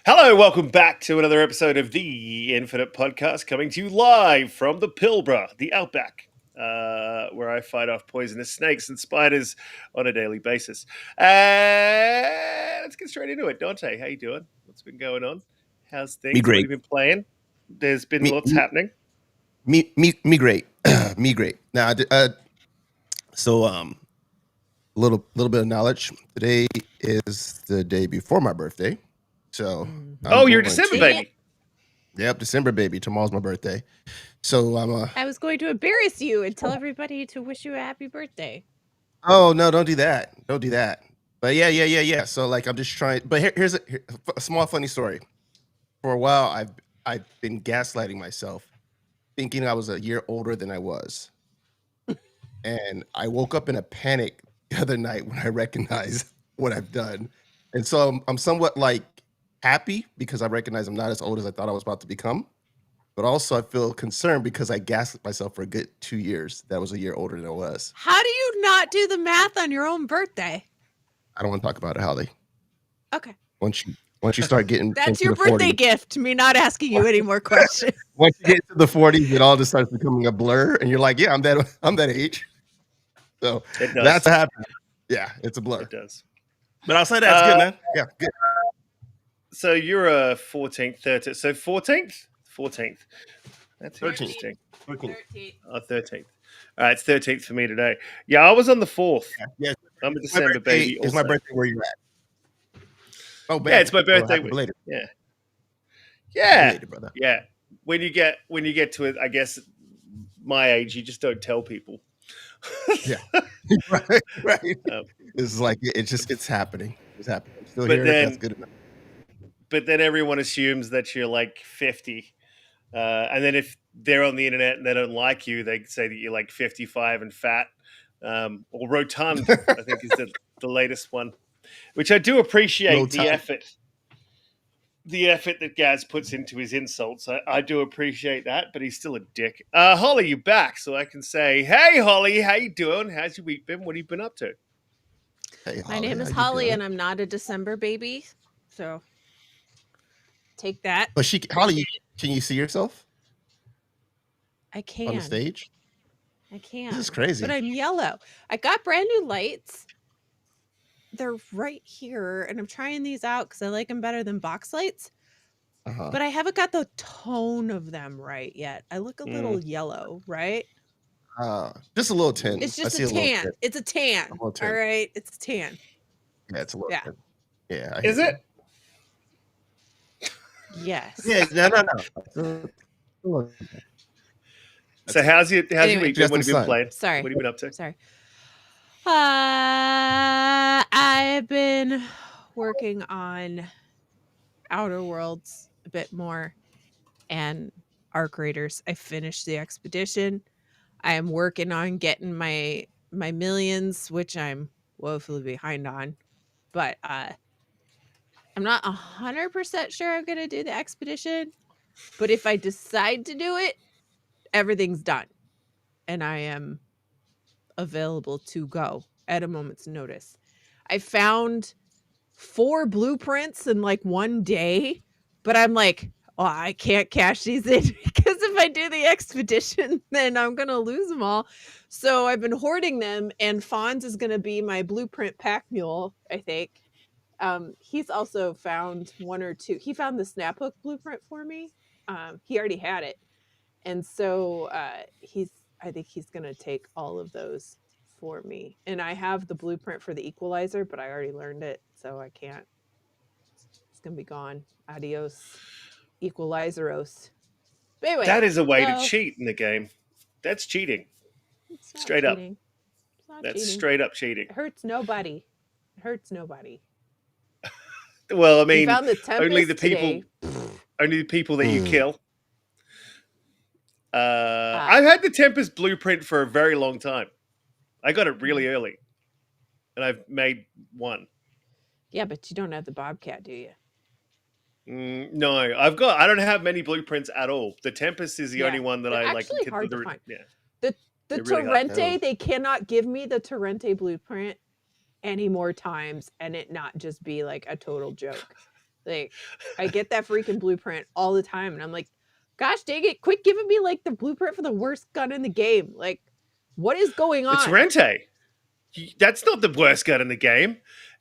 Hello, welcome back to another episode of the Infinite Podcast, coming to you live from the Pilbara, the Outback, where I fight off poisonous snakes and spiders on a daily basis. Let's get straight into it. Donte, how you doing? What's been going on? How's Me things? What have great. you been playing? There's been Me lots happening. me great. Me great. Now, little bit of knowledge. Today is the day before my birthday, so I'm You're a going December to. baby. Yep, December baby. Tomorrow's my birthday, so I'm I was going to embarrass you and tell everybody to wish you a happy birthday. Oh no, don't do that. Don't do that. But yeah. So like, I'm just trying. But here's a small funny story. For a while, I've been gaslighting myself, thinking I was a year older than I was. And I woke up in a panic the other night when I recognized what I've done. And so I'm somewhat like happy because I recognize I'm not as old as I thought I was about to become. But also I feel concerned because I gaslit myself for a good 2 years. That was a year older than I was. How do you not do the math on your own birthday? I don't want to talk about it, Holly. Okay. Once you start getting That's into your the birthday 40s, gift, me not asking you any more questions. once you get to the 40s, it all just starts becoming a blur, and you're like, yeah, I'm that age. So It does. that's what happened. Yeah, it's a blur. It does. But outside that's good, man. Yeah, good. So you're a 14th, 13th. So 14th? 14th. That's 13th. interesting. 13th. Oh, 13th. All right, it's 13th for me today. Yeah, I was on the 4th. Yeah. I'm a December baby. It's my birthday where you're at. Oh, man. Yeah, it's my birthday. Belated. Yeah. Belated, brother. Yeah. When you get to it, I guess my age, you just don't tell people. Yeah. right. It's like it's happening. It's happening. I'm still But here. then- That's good enough. But then everyone assumes that you're like 50. And then if they're on the internet and they don't like you, they say that you're like 55 and fat, or rotund, I think is the latest one, which I do appreciate the effort. The effort that Gaz puts into his insults, I do appreciate that, but he's still a dick. Holly, you back, so I can say, hey, Holly, how you doing? How's your week been? What have you been up to? Hey, My name is Holly, and I'm not a December baby, so take that. But Holly, can you see yourself I can. on the stage? I can. This is crazy. But I'm yellow. I got brand new lights. They're right here, and I'm trying these out because I like them better than box lights. Uh-huh. But I haven't got the tone of them right yet. I look a little yellow, right? Just a little tin. It's just a tan. It's a tan. All right, it's a tan. Yeah, it's a little tin. Yeah. Is it? Yes. Yeah. No. So how's your week been? What have you been playing? Sorry. What have you been up to? Sorry. I've been working on Outer Worlds a bit more and Arc Raiders. I finished the expedition. I am working on getting my millions, which I'm woefully behind on. But I'm not 100% sure I'm going to do the expedition. But if I decide to do it, everything's done. And I am available to go at a moment's notice. I found 4 blueprints in like one day, but I'm like, oh, I can't cash these in because if I do the expedition, then I'm going to lose them all. So I've been hoarding them, and Fonz is going to be my blueprint pack mule, I think. He's also found 1 or 2. He found the snap hook blueprint for me. He already had it. And so I think he's going to take all of those for me. And I have the blueprint for the equalizer, but I already learned it, so I can't. It's going to be gone. Adios, equalizeros. But anyway, that is a way to cheat in the game. That's cheating. Straight up. That's cheating. Straight up cheating. It hurts nobody. Well, I mean, only the people that you kill. I've had the Tempest blueprint for a very long time. I got it really early, and I've made 1. Yeah, but you don't have the Bobcat, do you? No, I don't have many blueprints at all. The Tempest is the only one that I like. Actually, hard to find. Yeah. The Torrente, they cannot give me the Torrente blueprint any more times and it not just be like a total joke. Like, I get that freaking blueprint all the time, and I'm like, gosh dang it, quit giving me like the blueprint for the worst gun in the game. Like, what is going The on? Torrente. That's not the worst gun in the game.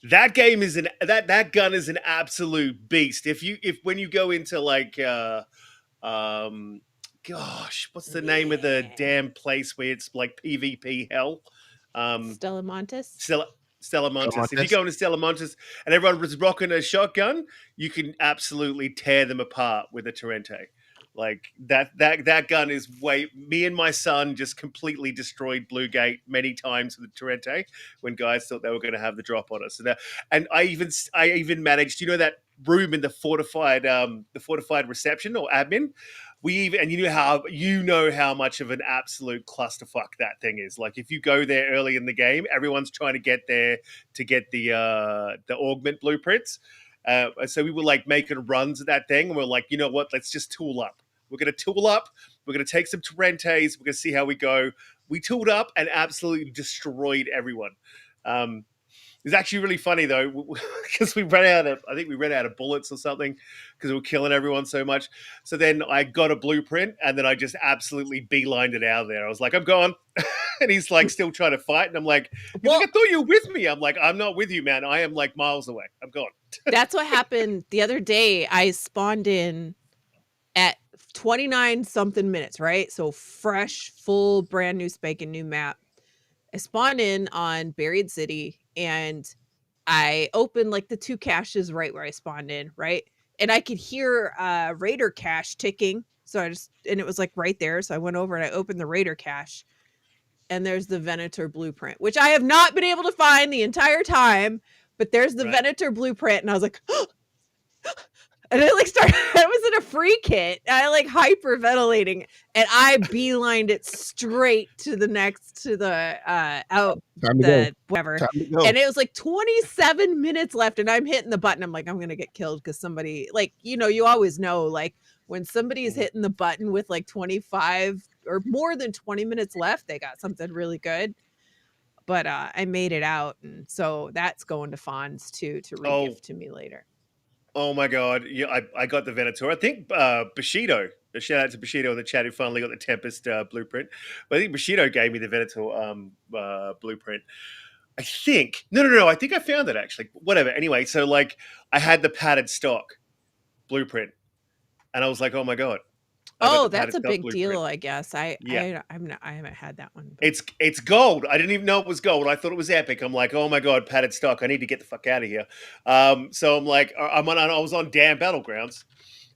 That game is that gun is an absolute beast. If when you go into like gosh, what's the name of the damn place where it's like PvP hell? Stella Montes? Stella Montes. If you go into Stella Montes and everyone was rocking a shotgun, you can absolutely tear them apart with a Torrente. Like that gun is me and my son just completely destroyed Blue Gate many times with the Torrente when guys thought they were going to have the drop on us. And I even managed, that room in the fortified reception or admin. You know how much of an absolute clusterfuck that thing is. Like if you go there early in the game, everyone's trying to get there to get the augment blueprints. So we were like making runs at that thing, and we're like, you know what? Let's just tool up. We're going to tool up. We're going to take some Torrentes. We're going to see how we go. We tooled up and absolutely destroyed everyone. It's actually really funny though, because we ran out of bullets or something because we were killing everyone so much. So then I got a blueprint and then I just absolutely beelined it out of there. I was like, I'm gone. And he's like still trying to fight. And I'm like, I thought you were with me. I'm like, I'm not with you, man. I am like miles away. I'm gone. That's what happened the other day. I spawned in at 29 something minutes, right? So fresh, full, brand new spanking new map. I spawned in on Buried City and I opened like the 2 caches right where I spawned in, right? And I could hear Raider cache ticking. So and it was like right there. So I went over and I opened the Raider cache and there's the Venator blueprint, which I have not been able to find the entire time, but there's the Venator blueprint. And I was like, and it like started, I was in a free kit. I like hyperventilating and I beelined it straight to the whatever. And it was like 27 minutes left and I'm hitting the button. I'm like, I'm going to get killed because somebody like, you always know, like when somebody is hitting the button with like 25 or more than 20 minutes left, they got something really good. But I made it out. And so that's going to Fonz too, to re-gift to me later. Oh my God. Yeah, I got the Venator. I think Bushido, a shout out to Bushido in the chat who finally got the Tempest blueprint. But I think Bushido gave me the Venator blueprint. I think. No. I think I found it actually. Whatever. Anyway, so like I had the padded stock blueprint. And I was like, oh my God. Oh, that's a big deal, I guess. I haven't had that one. But. It's gold. I didn't even know it was gold. I thought it was epic. I'm like, oh my God, padded stock. I need to get the fuck out of here. So I'm like, I was on damn Battlegrounds.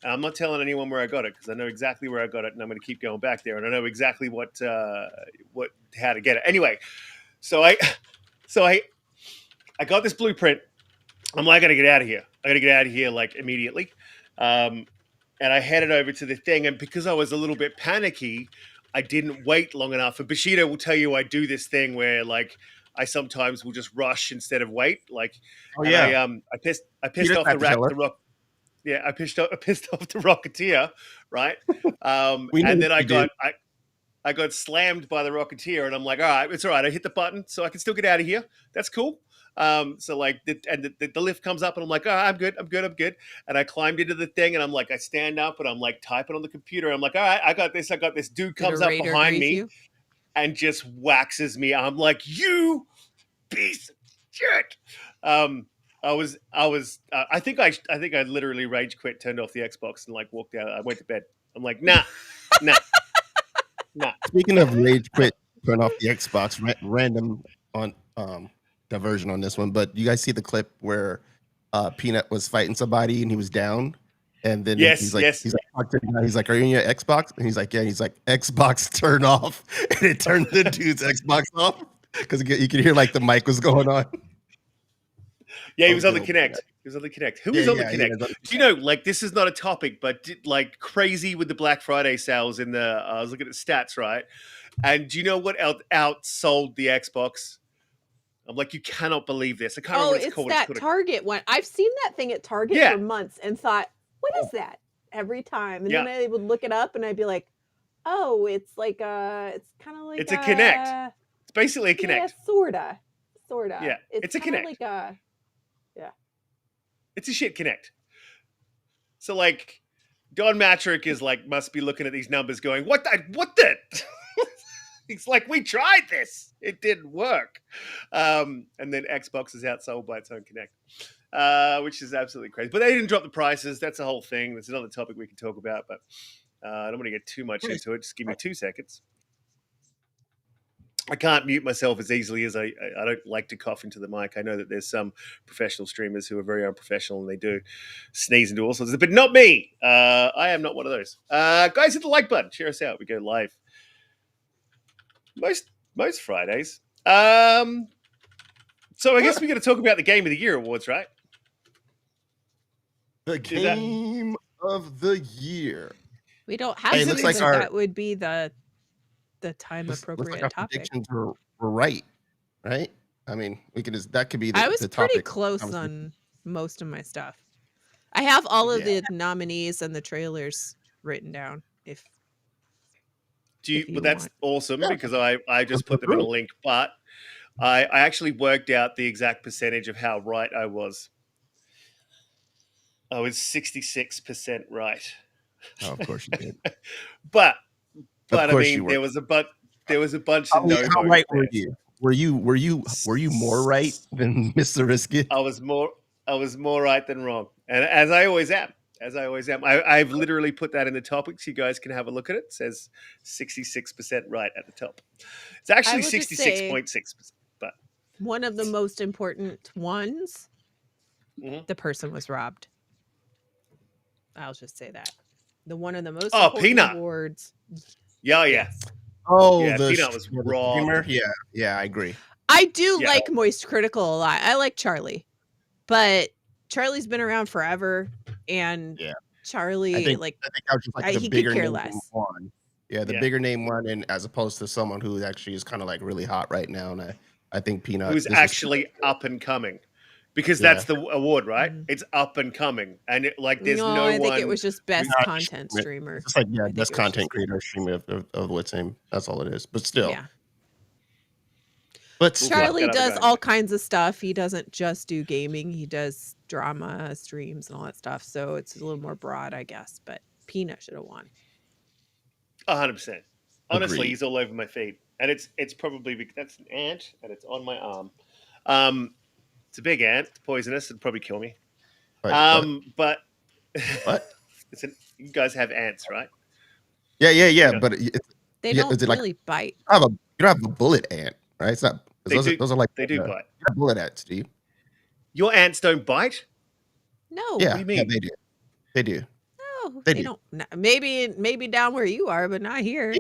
And I'm not telling anyone where I got it because I know exactly where I got it, and I'm going to keep going back there, and I know exactly how to get it. Anyway, so I got this blueprint. I'm like, I got to get out of here. I got to get out of here like immediately. And I headed over to the thing. And because I was a little bit panicky, I didn't wait long enough. And Bushido will tell you I do this thing where, like, I sometimes will just rush instead of wait. Like, I pissed off the rock. Yeah, I pissed off the Rocketeer, right? And then I got slammed by the Rocketeer, and I'm like, all right, it's all right. I hit the button, so I can still get out of here. That's cool. So like the lift comes up and I'm like, oh, I'm good. And I climbed into the thing and I'm like, I stand up and I'm like typing on the computer. I'm like, all right, I got this. Dude comes up behind me and just waxes me. I'm like, you piece of shit. I think I literally rage quit, turned off the Xbox and like walked out. I went to bed. I'm like, nah. Speaking of rage quit, turn off the Xbox, random on, diversion on this one, but you guys see the clip where Peanut was fighting somebody and he was down, and then he's like, are you in your Xbox? And he's like, yeah. And he's like, Xbox turn off, and it turned the dude's Xbox off because you could hear like the mic was going on. Yeah, he was on the Kinect. Who was on the Kinect? Do you know, like, this is not a topic, but like crazy with the Black Friday sales in the. I was looking at the stats, right? And do you know what outsold the Xbox? I'm like, you cannot believe this. I can't remember what it's called. It's that Target one. I've seen that thing at Target for months and thought, what is that? Every time. And then I would look it up and I'd be like, oh, it's like it's kind of like it's a Kinect. It's basically a Kinect. Yeah, sorta. Yeah, it's a Kinect. Like it's a shit Kinect. So like Don Matrick is like must be looking at these numbers going, what the He's like, we tried this. It didn't work. And then Xbox is outsold by its own Connect, which is absolutely crazy. But they didn't drop the prices. That's a whole thing. That's another topic we can talk about, but I don't want to get too much into it. Just give me 2 seconds. I can't mute myself as easily as I don't like to cough into the mic. I know that there's some professional streamers who are very unprofessional and they do sneeze and do all sorts of, but not me. I am not one of those. Guys, hit the like button. Share us out. We go live most Fridays. So I guess we're going to talk about the Game of the Year awards, right? The Game of the Year. We don't have Hey, to, looks like but that would be the time appropriate looks like our topic. predictions were right? I mean, we could just that could be the I was the pretty topic. close on most of my stuff. I have all of the nominees and the trailers written down. If you Well, that's want. awesome because I just put them in a link, but I actually worked out the exact percentage of how right I was. I was 66% right. Oh, of course you did. but Of I course mean, you were. there was a bunch of no votes. How right there. were you? Were you more right than Mr. Riskit? I was more right than wrong, and as I always am. I've literally put that in the topics. You guys can have a look at it. It says 66% right at the top. It's actually 66.6%. But one of the most important ones, the person was robbed. I'll just say that. One of the most important Peanut awards. Yeah. Yes. Oh, yeah, the Peanut was robbed. Yeah, I agree. I do like Moist Critical a lot. I like Charlie, but Charlie's been around forever, and Charlie, I think I was just like the bigger name one. Yeah, the bigger name one, and as opposed to someone who actually is kind of like really hot right now, and I think Peanut who's actually up and coming, because that's the award, right? It's up and coming, and there's no one. I think it was just best content streamer. It's like best content creator streamer of what same. That's all it is. But still, But Charlie does all kinds of stuff. He doesn't just do gaming. He does drama streams and all that stuff. So it's a little more broad, I guess. But Peanut should have won. 100%. Honestly, he's all over my feed, and it's probably that's an ant, and it's on my arm. It's a big ant. It's poisonous. It'd probably kill me. But what? You guys have ants, right? Yeah. But they don't really bite. You don't have a bullet ant, right? It's not. Those are like they do bite. You have bullet ants, do you? Your ants don't bite? No. Yeah, what do you mean? Yeah, they do. They do. No, they don't. Maybe down where you are, but not here.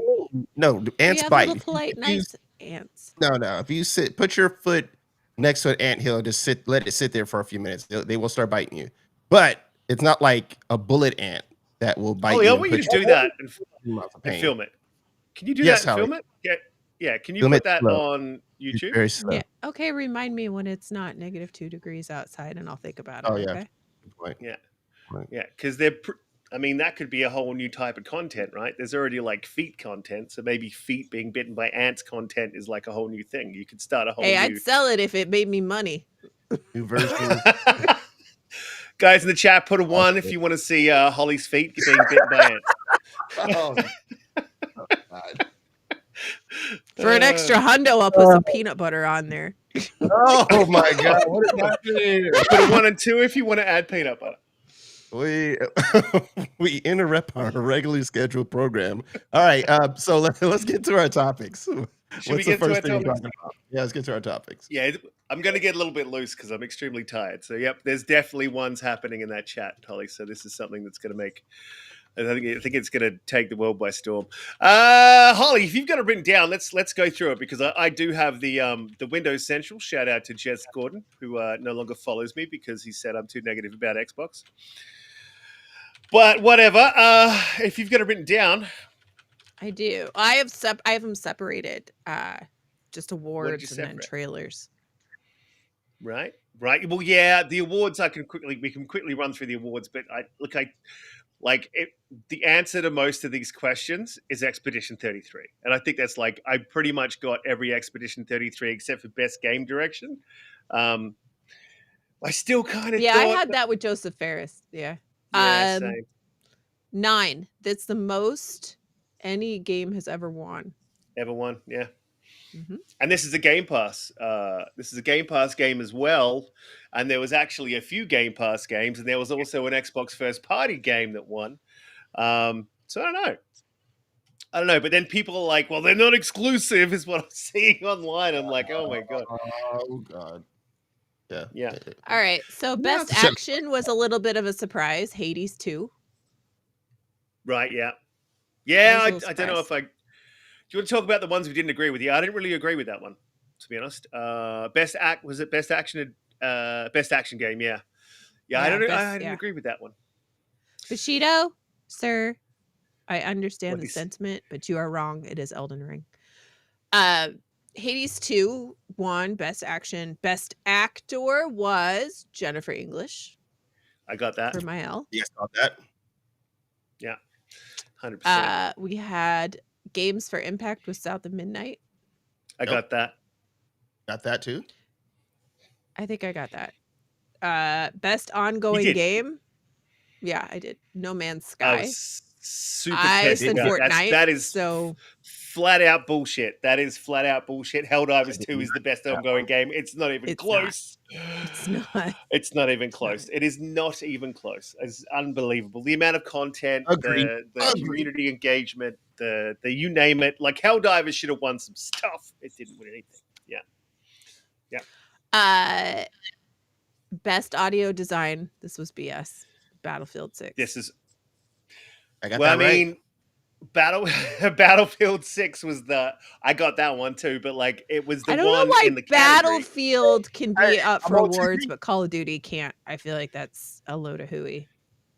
No, ants we have bite. Little polite, nice ants. No. If you put your foot next to an anthill, just let it sit there for a few minutes. They will start biting you. But it's not like a bullet ant that will bite you. I want you to do that and film it. Can you do that and film it? Yeah. Can you put that on YouTube? Very slow. Yeah. Okay. Remind me when it's not -2 degrees outside, and I'll think about it. Oh yeah. Okay? Yeah. Because that could be a whole new type of content, right? There's already like feet content, so maybe feet being bitten by ants content is like a whole new thing. You could start a whole. I'd sell it if it made me money. New version. Guys in the chat, put a 1 if you want to see Holly's feet being bitten by ants. Oh God. For an extra hundo, I'll put some peanut butter on there. Oh my God! What is happening? Put a 1 and 2 if you want to add peanut butter. We interrupt our regularly scheduled program. All right, so let's get to our topics. What's the first thing you're talking about? Yeah, let's get to our topics. Yeah, I'm going to get a little bit loose because I'm extremely tired. So, there's definitely ones happening in that chat, Holly. So this is something that's going to make. I think it's going to take the world by storm. Holly, if you've got it written down, let's go through it because I do have the Windows Central. Shout out to Jess Gordon, who no longer follows me because he said I'm too negative about Xbox. But whatever. If you've got it written down, I do. I have them separated. Just awards and then trailers. Right. Well, yeah, the awards we can quickly run through the awards, but the answer to most of these questions is Expedition 33. And I think that's I pretty much got every Expedition 33 except for Best Game Direction. I still kind of I had that with Joseph Ferris. Yeah. Yeah, Um, same. 9. That's the most any game has ever won. Ever won? Yeah. Mm-hmm. And this is a Game Pass. This is a Game Pass game as well. And there was actually a few Game Pass games, and there was also an Xbox first party game that won. So I don't know. But then people are like, well, they're not exclusive, is what I'm seeing online. I'm like, oh my God. Oh God. Yeah. Yeah. All right. So best it's a shame. action was a little bit of a surprise. Hades 2. Right. Yeah. That Yeah. was a I don't know surprise. if I. Do you want to talk about the ones we didn't agree with? Yeah, I didn't really agree with that one, to be honest. Best act was it best action? Best action game. Yeah. Yeah. I didn't agree with that one. Bushido, sir, I understand What the is- sentiment, but you are wrong. It is Elden Ring. Hades 2 won best action. Best actor was Jennifer English I got that. for my L. You guys got that? Yeah. 100%. We had Games for Impact with South of Midnight. I got that. Got that too? I think I got that. Best ongoing did. game. Yeah, I did. No Man's I Sky. was super I pissed said about that. Fortnite. That is so flat out bullshit. That is flat out bullshit. Helldivers 2 is the best that ongoing game. It's not even It's close. it's not. It's not even close. It is not even close. It's unbelievable. The amount of content, Agreed. the Agreed. community engagement, the you name it. Like Helldivers should have won some stuff. It didn't win anything. Yeah. Best audio design. This was BS. Battlefield 6. This is I got well, that I right. mean, Battlefield 6 was I got that one too, but like it was the I don't know one why in the category. Battlefield can be Hey, up I'm for on awards, TV. but Call of Duty can't. I feel like that's a load of hooey.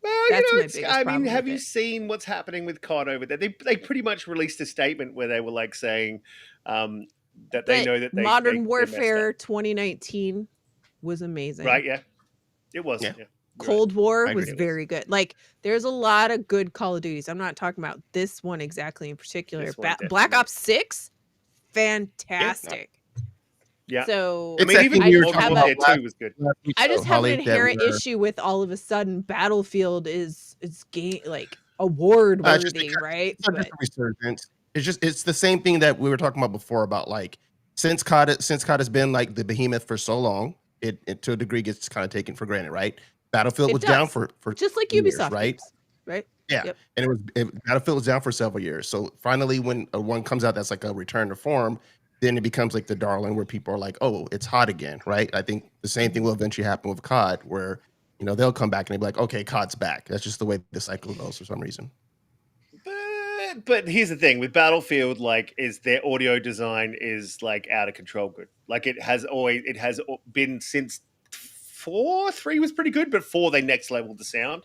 Well, That's my it's, biggest I mean, problem have with you it. seen what's happening with COD over there? They pretty much released a statement where they were like saying that they But know that Modern they messed Warfare up. 2019 was amazing. Right? Yeah, it was. Yeah. Yeah. You're Cold War I was agree. very good. Like, there's a lot of good Call of Duties. I'm not talking about this one exactly in particular. This one, Black definitely. Ops 6, fantastic. Yeah. So I mean, that even thing we were just talking have Modern a- Warfare 2 was good. last week, I just though, have Holly, an that inherent we're- issue with all of a sudden Battlefield is game like award just worthy, because right? It's not just a resurgence. It's the same thing that we were talking about before about like since COD has been like the behemoth for so long, it to a degree gets kind of taken for granted, right? Battlefield It was down does. for Just like years, Ubisoft right? games, right? Yeah, Yep. and Battlefield was down for several years. So finally, when one comes out that's like a return to form, then it becomes like the darling where people are like, oh, it's hot again, right? I think the same thing will eventually happen with COD, where they'll come back and they'll be like, okay, COD's back. That's just the way the cycle goes for some reason. But here's the thing with Battlefield, like, is their audio design is like out of control good. Like it has been since 3 was pretty good, but 4 they next leveled the sound.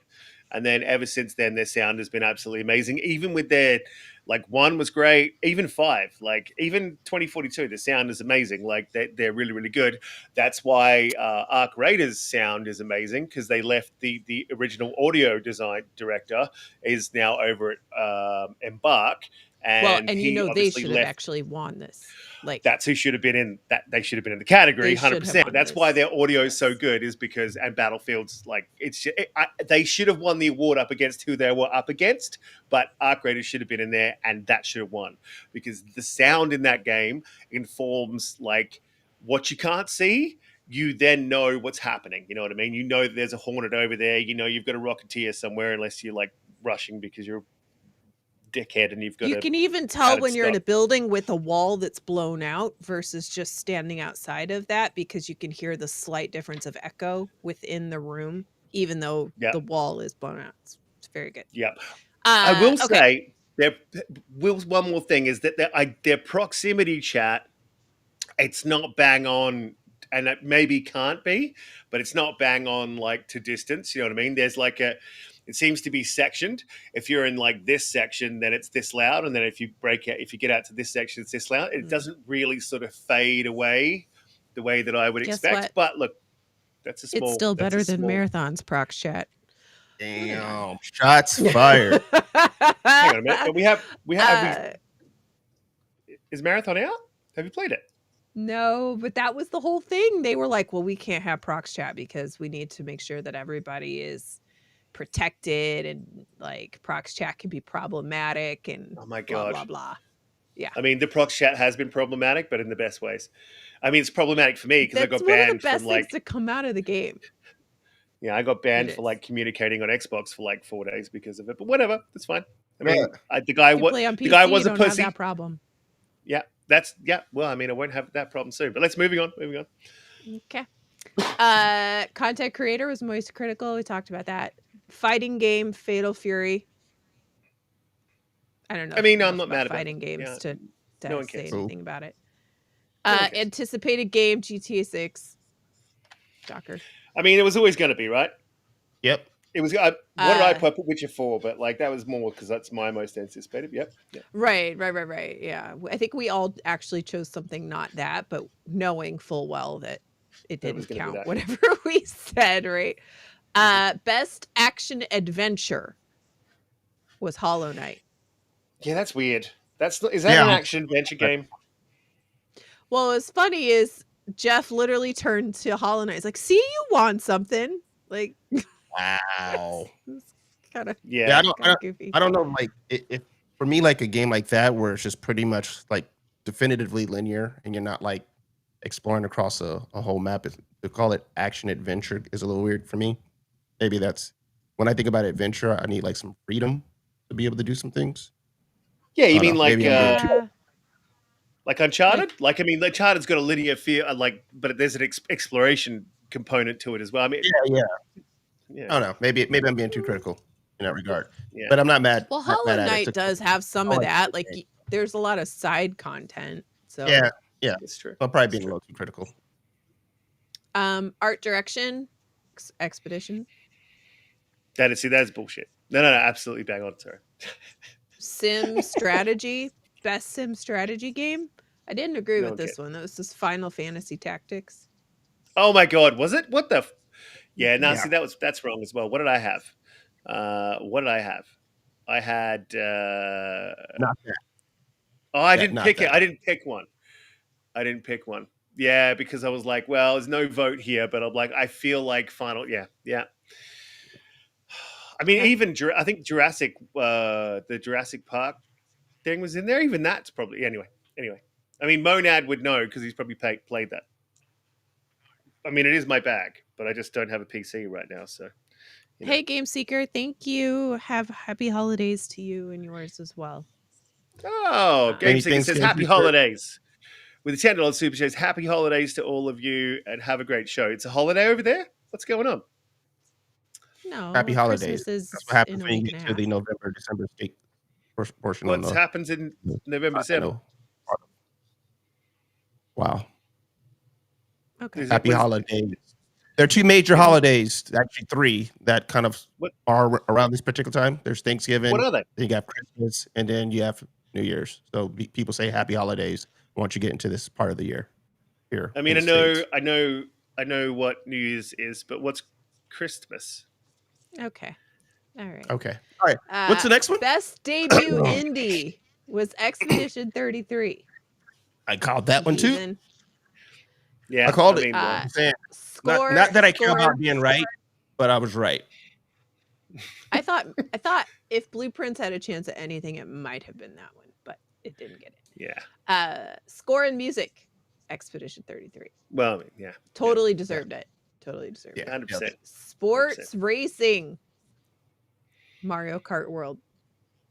And then ever since then, their sound has been absolutely amazing. Even with their, like, 1 was great. Even 5, like, even 2042, the sound is amazing. Like, they're really, really good. That's why Arc Raiders' sound is amazing, because they left the original audio design director is now over at Embark. And And he they obviously should have left. actually won this. Like, That's who should have been in that. They should have been in the category, They should have 100%. won That's this. why their audio is so Yes. good, is because, and Battlefield's like, they should have won the award up against who they were up against, but Arc Raiders should have been in there, and that should have won, because the sound in that game informs like what you can't see. You then know what's happening. You know what I mean? You know that there's a Hornet over there. You know you've got a Rocketeer somewhere, unless you're like rushing because you're dickhead and you've got you to can even tell add when you're in a stuff. building with a wall that's blown out versus just standing outside of that, because you can hear the slight difference of echo within the room, even though Yeah. the wall is blown out. It's very good. Yep. I will okay. say one more thing is that their proximity chat, it's not bang on, and it maybe can't be, but it's not bang on like to distance. You know what I mean? There's like it seems to be sectioned. If you're in like this section, then it's this loud, and then if you get out to this section, it's this loud. It doesn't really sort of fade away the way that I would Guess expect. what? But look, that's a small. It's still that's a better than small- Marathon's prox chat. Damn, shots fired. Hang on a minute. We have. Uh, Is Marathon out? Have you played it? No, but that was the whole thing. They were like, well, we can't have prox chat because we need to make sure that everybody is protected and like prox chat can be problematic and Oh my blah God. blah blah. Yeah. I mean, the prox chat has been problematic, but in the best ways. I mean, it's problematic for me because I That's got one of the banned best from things like, to come out of the game. yeah, I got banned It for is. like communicating on Xbox for like 4 days because of it. But whatever, that's fine. I Yeah. mean, the guy You play on PC, the guy was you a don't have pussy. that problem. Yeah, well, I mean, I won't have that problem soon. But let's moving on. Okay. Content creator was Moist Critical. We talked about that. Fighting game, Fatal Fury. I don't know. I mean, enough I'm not about mad about fighting it. games Yeah, to no one say cares. anything about it. No one cares. Anticipated game, GTA 6. Shocker. I mean, it was always going to be, right? Yep. It was. What did I put Witcher 4? But like that was more because that's my most anticipated. Yep. Right. Yeah. I think we all actually chose something not that, but knowing full well that it It was didn't gonna be count that. whatever we said, right? Best action adventure was Hollow Knight. Yeah, that's weird. Is that an action adventure game? Well, what's funny is Jeff literally turned to Hollow Knight. He's like, "See, you want something?" Like, Wow. it's kind of Yeah. goofy. I don't know. Like, if for me, like a game like that, where it's just pretty much like definitively linear, and you're not like exploring across a whole map, to call it action adventure is a little weird for me. Maybe that's when I think about adventure, I need like some freedom to be able to do some things. Yeah, you I don't mean know, like maybe I'm being too- like Uncharted? Like I mean, Uncharted's got a linear feel, but there's an exploration component to it as well. I mean, yeah. yeah. I don't know. Maybe I'm being too critical in that regard. Yeah. But I'm not mad. Well, not Hollow mad at it. Knight does have some of like that. the Like, game. there's a lot of side content. So Yeah. It's true. I'm probably being a little too critical. Art direction, Expedition. That's bullshit. No, absolutely bang on. Sorry. Sim strategy, best sim strategy game. I didn't agree No with one this one. That was just Final Fantasy Tactics. Oh my God, was it? What the? Yeah, no, Yeah. see, that's wrong as well. What did I have? I had. Not that. Oh, I That- didn't not pick it. that. I didn't pick one. Yeah, because I was like, well, there's no vote here, but I'm like, I feel like Final. Yeah. I mean, Okay. even I think Jurassic, the Jurassic Park thing was in there. Even that's probably anyway. I mean, Monad would know because he's probably played that. I mean, it is my bag, but I just don't have a PC right now. So, you know. Hey, Game Seeker, thank you. Have happy holidays to you and yours as well. Oh, Many GameSeeker thanks, says GameSeeker. happy holidays. With the $10 super shows, happy holidays to all of you and have a great show. It's a holiday over there? What's going on? No, Happy holidays. Christmas is That's what happens in a when you week get and a to half. the November, December state portion. What happens in November, I December? know. Wow. Okay. Happy holidays. There are two major holidays, actually three, that kind of are around this particular time. There's Thanksgiving. What are they? Then you have Christmas, and then you have New Year's. So people say happy holidays once you get into this part of the year. Here, I mean, in the States. I know what New Year's is, but what's Christmas? Okay. All right. Okay. All right. What's the next one? Best debut indie was Expedition 33. I called that one too. Heathen. Yeah, I called it. mean, well, I'm saying, Score. not that I care score. about being right, but I was right. I thought if Blueprints had a chance at anything, it might have been that one, but it didn't get it. yeah. Score and music, Expedition 33. Well, I mean, yeah. Totally deserved it. Totally deserved it. 100%. Sports racing, Mario Kart World.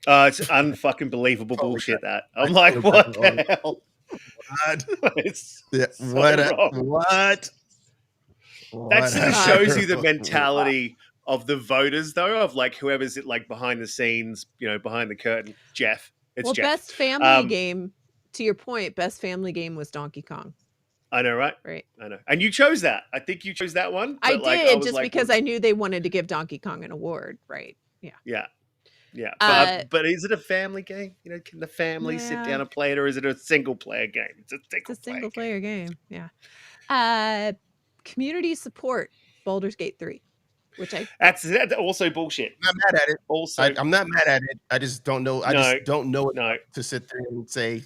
It's unfucking believable bullshit. That I'm like, totally what got the hell? It's Yeah, so what? wrong. What? That sort of What? shows you the mentality of the voters, though, of like whoever's like behind the scenes, behind the curtain. Jeff, it's Jeff. Best family game. To your point, best family game was Donkey Kong. I know, right? Right. I know, and you chose that. I think you chose that one. I but, like, did was just like, because I knew they wanted to give Donkey Kong an award, right? Yeah. Yeah. But is it a family game? Can the family sit down and play it, or is it a single player game? It's a single player game. Yeah. Community support, Baldur's Gate 3, which that's also bullshit. I'm not mad at it. Also, I'm not mad at it. I just don't know. I just don't know enough to sit there and say.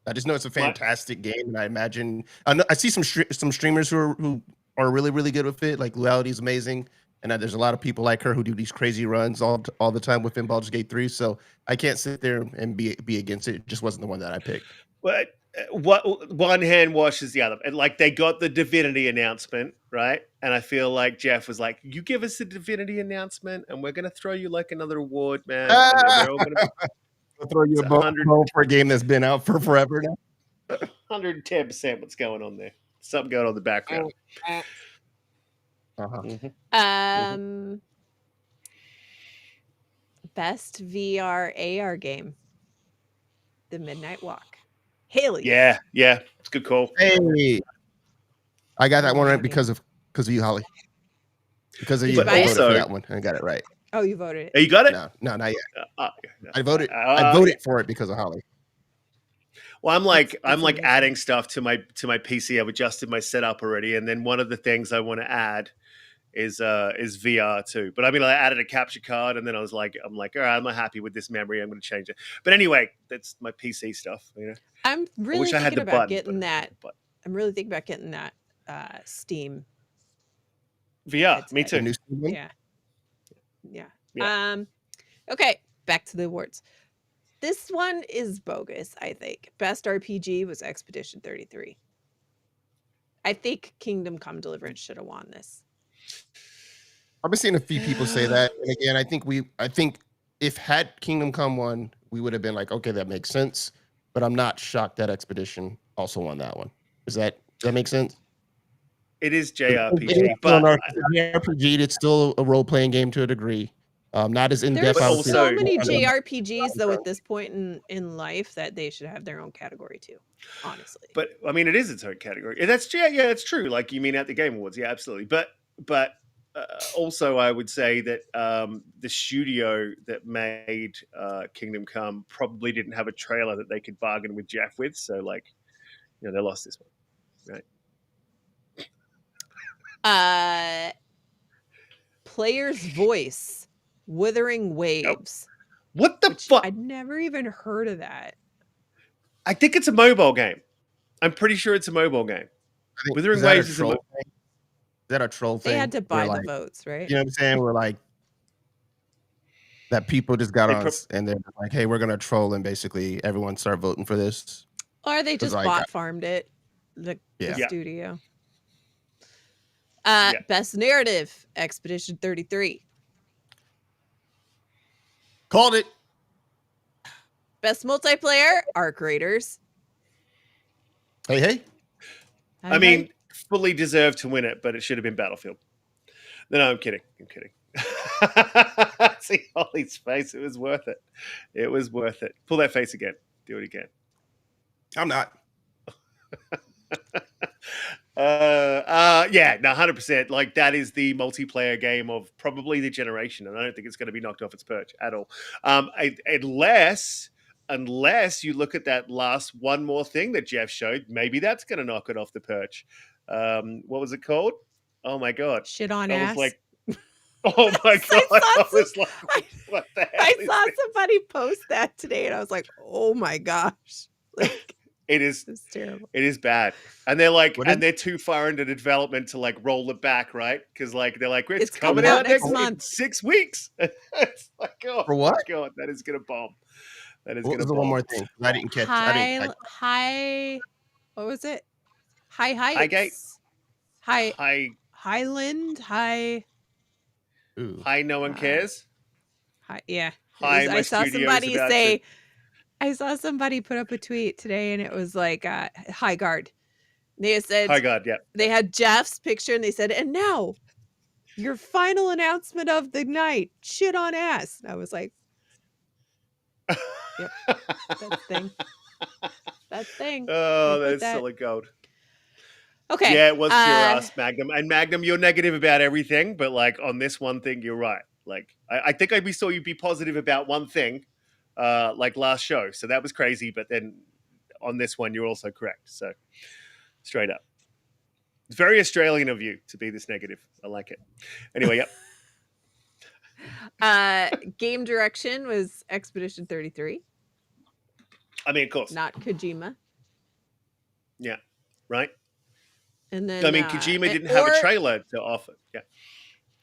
I just know it's a fantastic game, and I imagine I see some streamers who are really really good with it. Like Luality is amazing, and there's a lot of people like her who do these crazy runs all the time within Baldur's Gate 3. So I can't sit there and be against it. It just wasn't the one that I picked. But what one hand washes the other. And like they got the Divinity announcement, right? And I feel like Jeff was like, "You give us the Divinity announcement, and we're gonna throw you like another award, man. And then we're all gonna I'll throw you a bone for a game that's been out for forever now. 110% what's going on there. Something going on in the background." Uh-huh. Best VR AR game. The Midnight Walk. Haley. Yeah, it's a good call. Hey, I got that one right because of you, Holly. Because of you, But I voted also- for that one and I got it right. Oh, you voted Oh, it. you got it? No, not yet. No. I voted for it because of Holly. Well, I'm like It's like amazing. adding stuff to my PC. I've adjusted my setup already, and then one of the things I want to add is VR too. But I mean, I added a capture card, and then I'm like, all right, I'm not happy with this memory. I'm going to change it. But anyway, that's my PC stuff. You know, I'm really wish I had thinking the about button, getting but- that. but I'm really thinking about getting that Steam. VR, That's me it. The too. new one? Yeah. Yeah. Okay, back to the awards. This one is bogus, I think. Best RPG was Expedition 33. I think Kingdom Come Deliverance should have won this. I've been seeing a few people say that, and again, I think if had Kingdom Come won, we would have been like, okay, that makes sense. But I'm not shocked that Expedition also won that one. Does that make sense? It is It is JRPG, still but an JRPG. It's still a role playing game to a degree. Not as in There's depth. also- so many as- JRPGs though at this point in life that they should have their own category too. Honestly, But I mean, it is its own category. And that's that's true. Like you mean at the Game Awards, yeah, absolutely. But also, I would say that the studio that made Kingdom Come probably didn't have a trailer that they could bargain with Jeff with. So, like, they lost this one, right? Player's Voice, Wuthering Waves. What the Which fuck? I'd never even heard of that. I think it's a mobile game. I'm pretty sure it's a mobile game. I think- Withering is that a Waves is a troll thing? Is that a troll thing? They had to buy where, the like, votes, right? You know what I'm saying? We're like that people just got They on and they're like, hey, we're gonna troll and basically everyone start voting for this. Or they just like, bot farmed it, the Yeah. Yeah. studio. Yeah. Best Narrative, Expedition 33. Called it. Best Multiplayer, Arc Raiders. Hey. I mean, fully deserved to win it, but it should have been Battlefield. No, I'm kidding. See Holly's face. It was worth it. It was worth it. Pull that face again. Do it again. I'm not. Yeah, no, 100%. Like that is the multiplayer game of probably the generation, and I don't think it's going to be knocked off its perch at all. Unless you look at that last one more thing that Jeff showed, maybe that's going to knock it off the perch. What was it called? Oh my god! Shit on I ass. was like, oh my god! I was like, what the hell? I is saw this? somebody post that today, and I was like, "Oh my gosh!" Like, It is. it's terrible. It is bad, and they're like, What is- and they're too far into the development to like roll it back, right? Because like they're like, it's It's coming coming out out next in month. 6 weeks. It's like, oh For what? my god, that is gonna bomb. That is What gonna was the bomb. one more thing? I didn't catch. High. What was it? High Heights. Highgate? High High, Ooh. high, no one cares. Yeah. High, my I saw studio is somebody about say. I saw somebody put up a tweet today, and it was like High Guard. They said High god, yeah. they had Jeff's picture, and they said, "And now, your final announcement of the night, shit on ass." And I was like, "That's thing. That's thing." Oh, They put that's that- solid gold. Okay. Yeah, it was pure ass, Magnum. And Magnum, you're negative about everything, but like on this one thing, you're right. Like I think we saw you be positive about one thing, like last show. So that was crazy. But then on this one, you're also correct. So straight up. It's very Australian of you to be this negative. I like it. Anyway, yep. Game direction was Expedition 33, I mean, of course. not Kojima. Right? And then I mean, Kojima didn't have a trailer to offer. Yeah.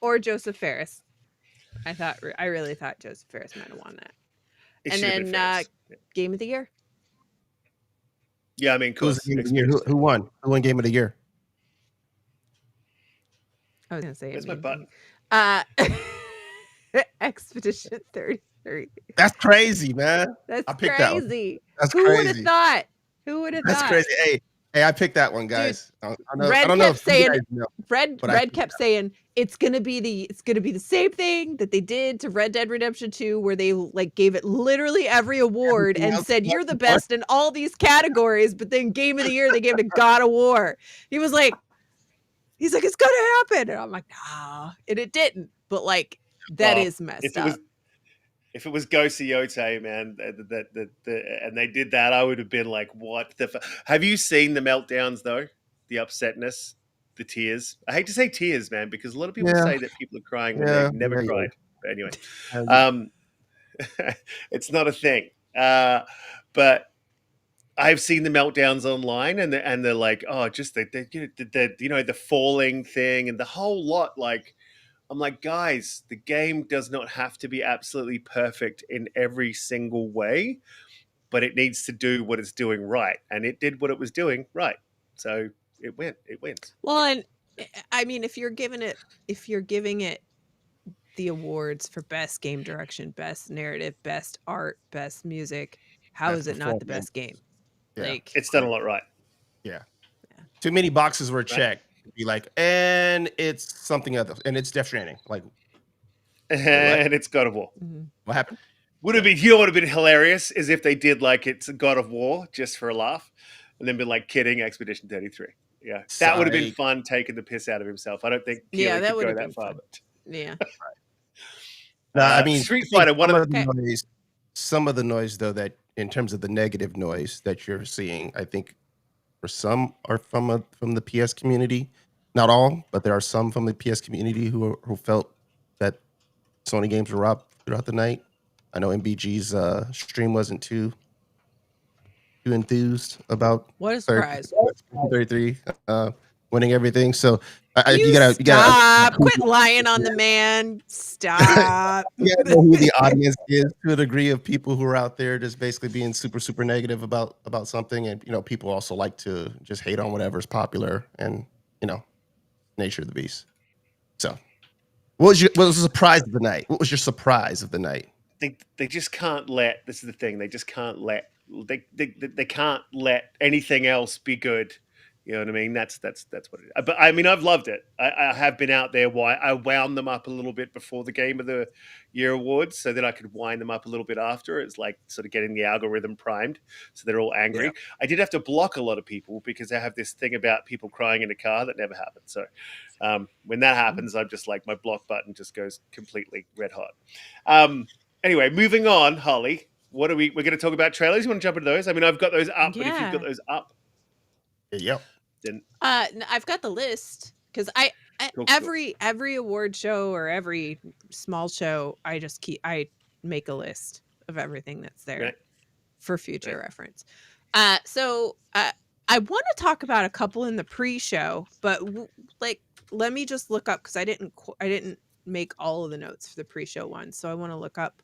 or Joseph Ferris. I really thought Joseph Ferris might have won that. It And should have been then Ferris. Game of the Year. Yeah, I mean, of Who was course. the game of the year? Who won? Who won game of the year? I was gonna say Where's my button? Expedition 33. That's crazy, man. That's I picked that one. crazy. That's Who would have crazy. thought? Who would have That's thought? crazy. Hey, I picked that one, guys. I don't know Kept if you saying guys know, but I Red picked kept that. saying it's gonna be the same thing that they did to Red Dead Redemption 2, where they like gave it literally every award Everything and else said but you're the one. best in all these categories, but then Game of the Year they gave it to God of War. He's like, it's gonna happen, and I'm like, nah, and it didn't. But like that is messed up. If it was Go Coyote, man, and they did that, I would have been like, what the Have you seen the meltdowns, though? The upsetness, the tears. I hate to say tears, man, because a lot of people say that people are crying when they've never cried. But anyway, it's not a thing. But I've seen the meltdowns online, and they're like, oh, just the falling thing and the whole lot, like. I'm like, guys, the game does not have to be absolutely perfect in every single way, but it needs to do what it's doing right. And it did what it was doing right. So it wins. Well, and I mean, if you're giving it the awards for best game direction, best narrative, best art, best music, how is it not the best game? Yeah. Like, it's done a lot right. Yeah. Too many boxes were checked. Be like, and it's something other, and it's Death Stranding. Like, and it's God of War. Mm-hmm. What happened? Would have been, you know, would have been hilarious is if they did like it's God of War just for a laugh, and then be like, kidding, Expedition 33. Yeah, that would have been fun, taking the piss out of himself. I don't think Keely that could would go have that been far. fun. Yeah. No, I mean, Street Fighter. Some of the noise, though, that in terms of the negative noise that you're seeing, I think for some are from the PS community. Not all, but there are some from the PS community who felt that Sony games were up throughout the night. I know MBG's stream wasn't too enthused about What a surprise. 33 winning everything. So you gotta stop. Quit lying on the man. Stop. You gotta know who the audience is to a degree of people who are out there just basically being super, super negative about something. And, you know, people also like to just hate on whatever's popular and, you know, nature of the beast. So what was the surprise of the night? What was your surprise of the night? They just can't let, this is the thing, they just can't let, they can't let anything else be good. You know what I mean? That's what it is. But I mean, I've loved it. I have been out there. I wound them up a little bit before the Game of the Year awards, so that I could wind them up a little bit after. It's like sort of getting the algorithm primed, so they're all angry. Yeah. I did have to block a lot of people because I have this thing about people crying in a car that never happens. So when that happens, I'm just like, my block button just goes completely red hot. Anyway, moving on, Holly. What are we're going to talk about trailers? You want to jump into those? I mean, I've got those up, but if you've got those up. Yep. Then I've got the list because every award show or every small show, I make a list of everything that's there for future reference. So I want to talk about a couple in the pre-show, but let me just look up because I didn't make all of the notes for the pre-show ones, so I want to look up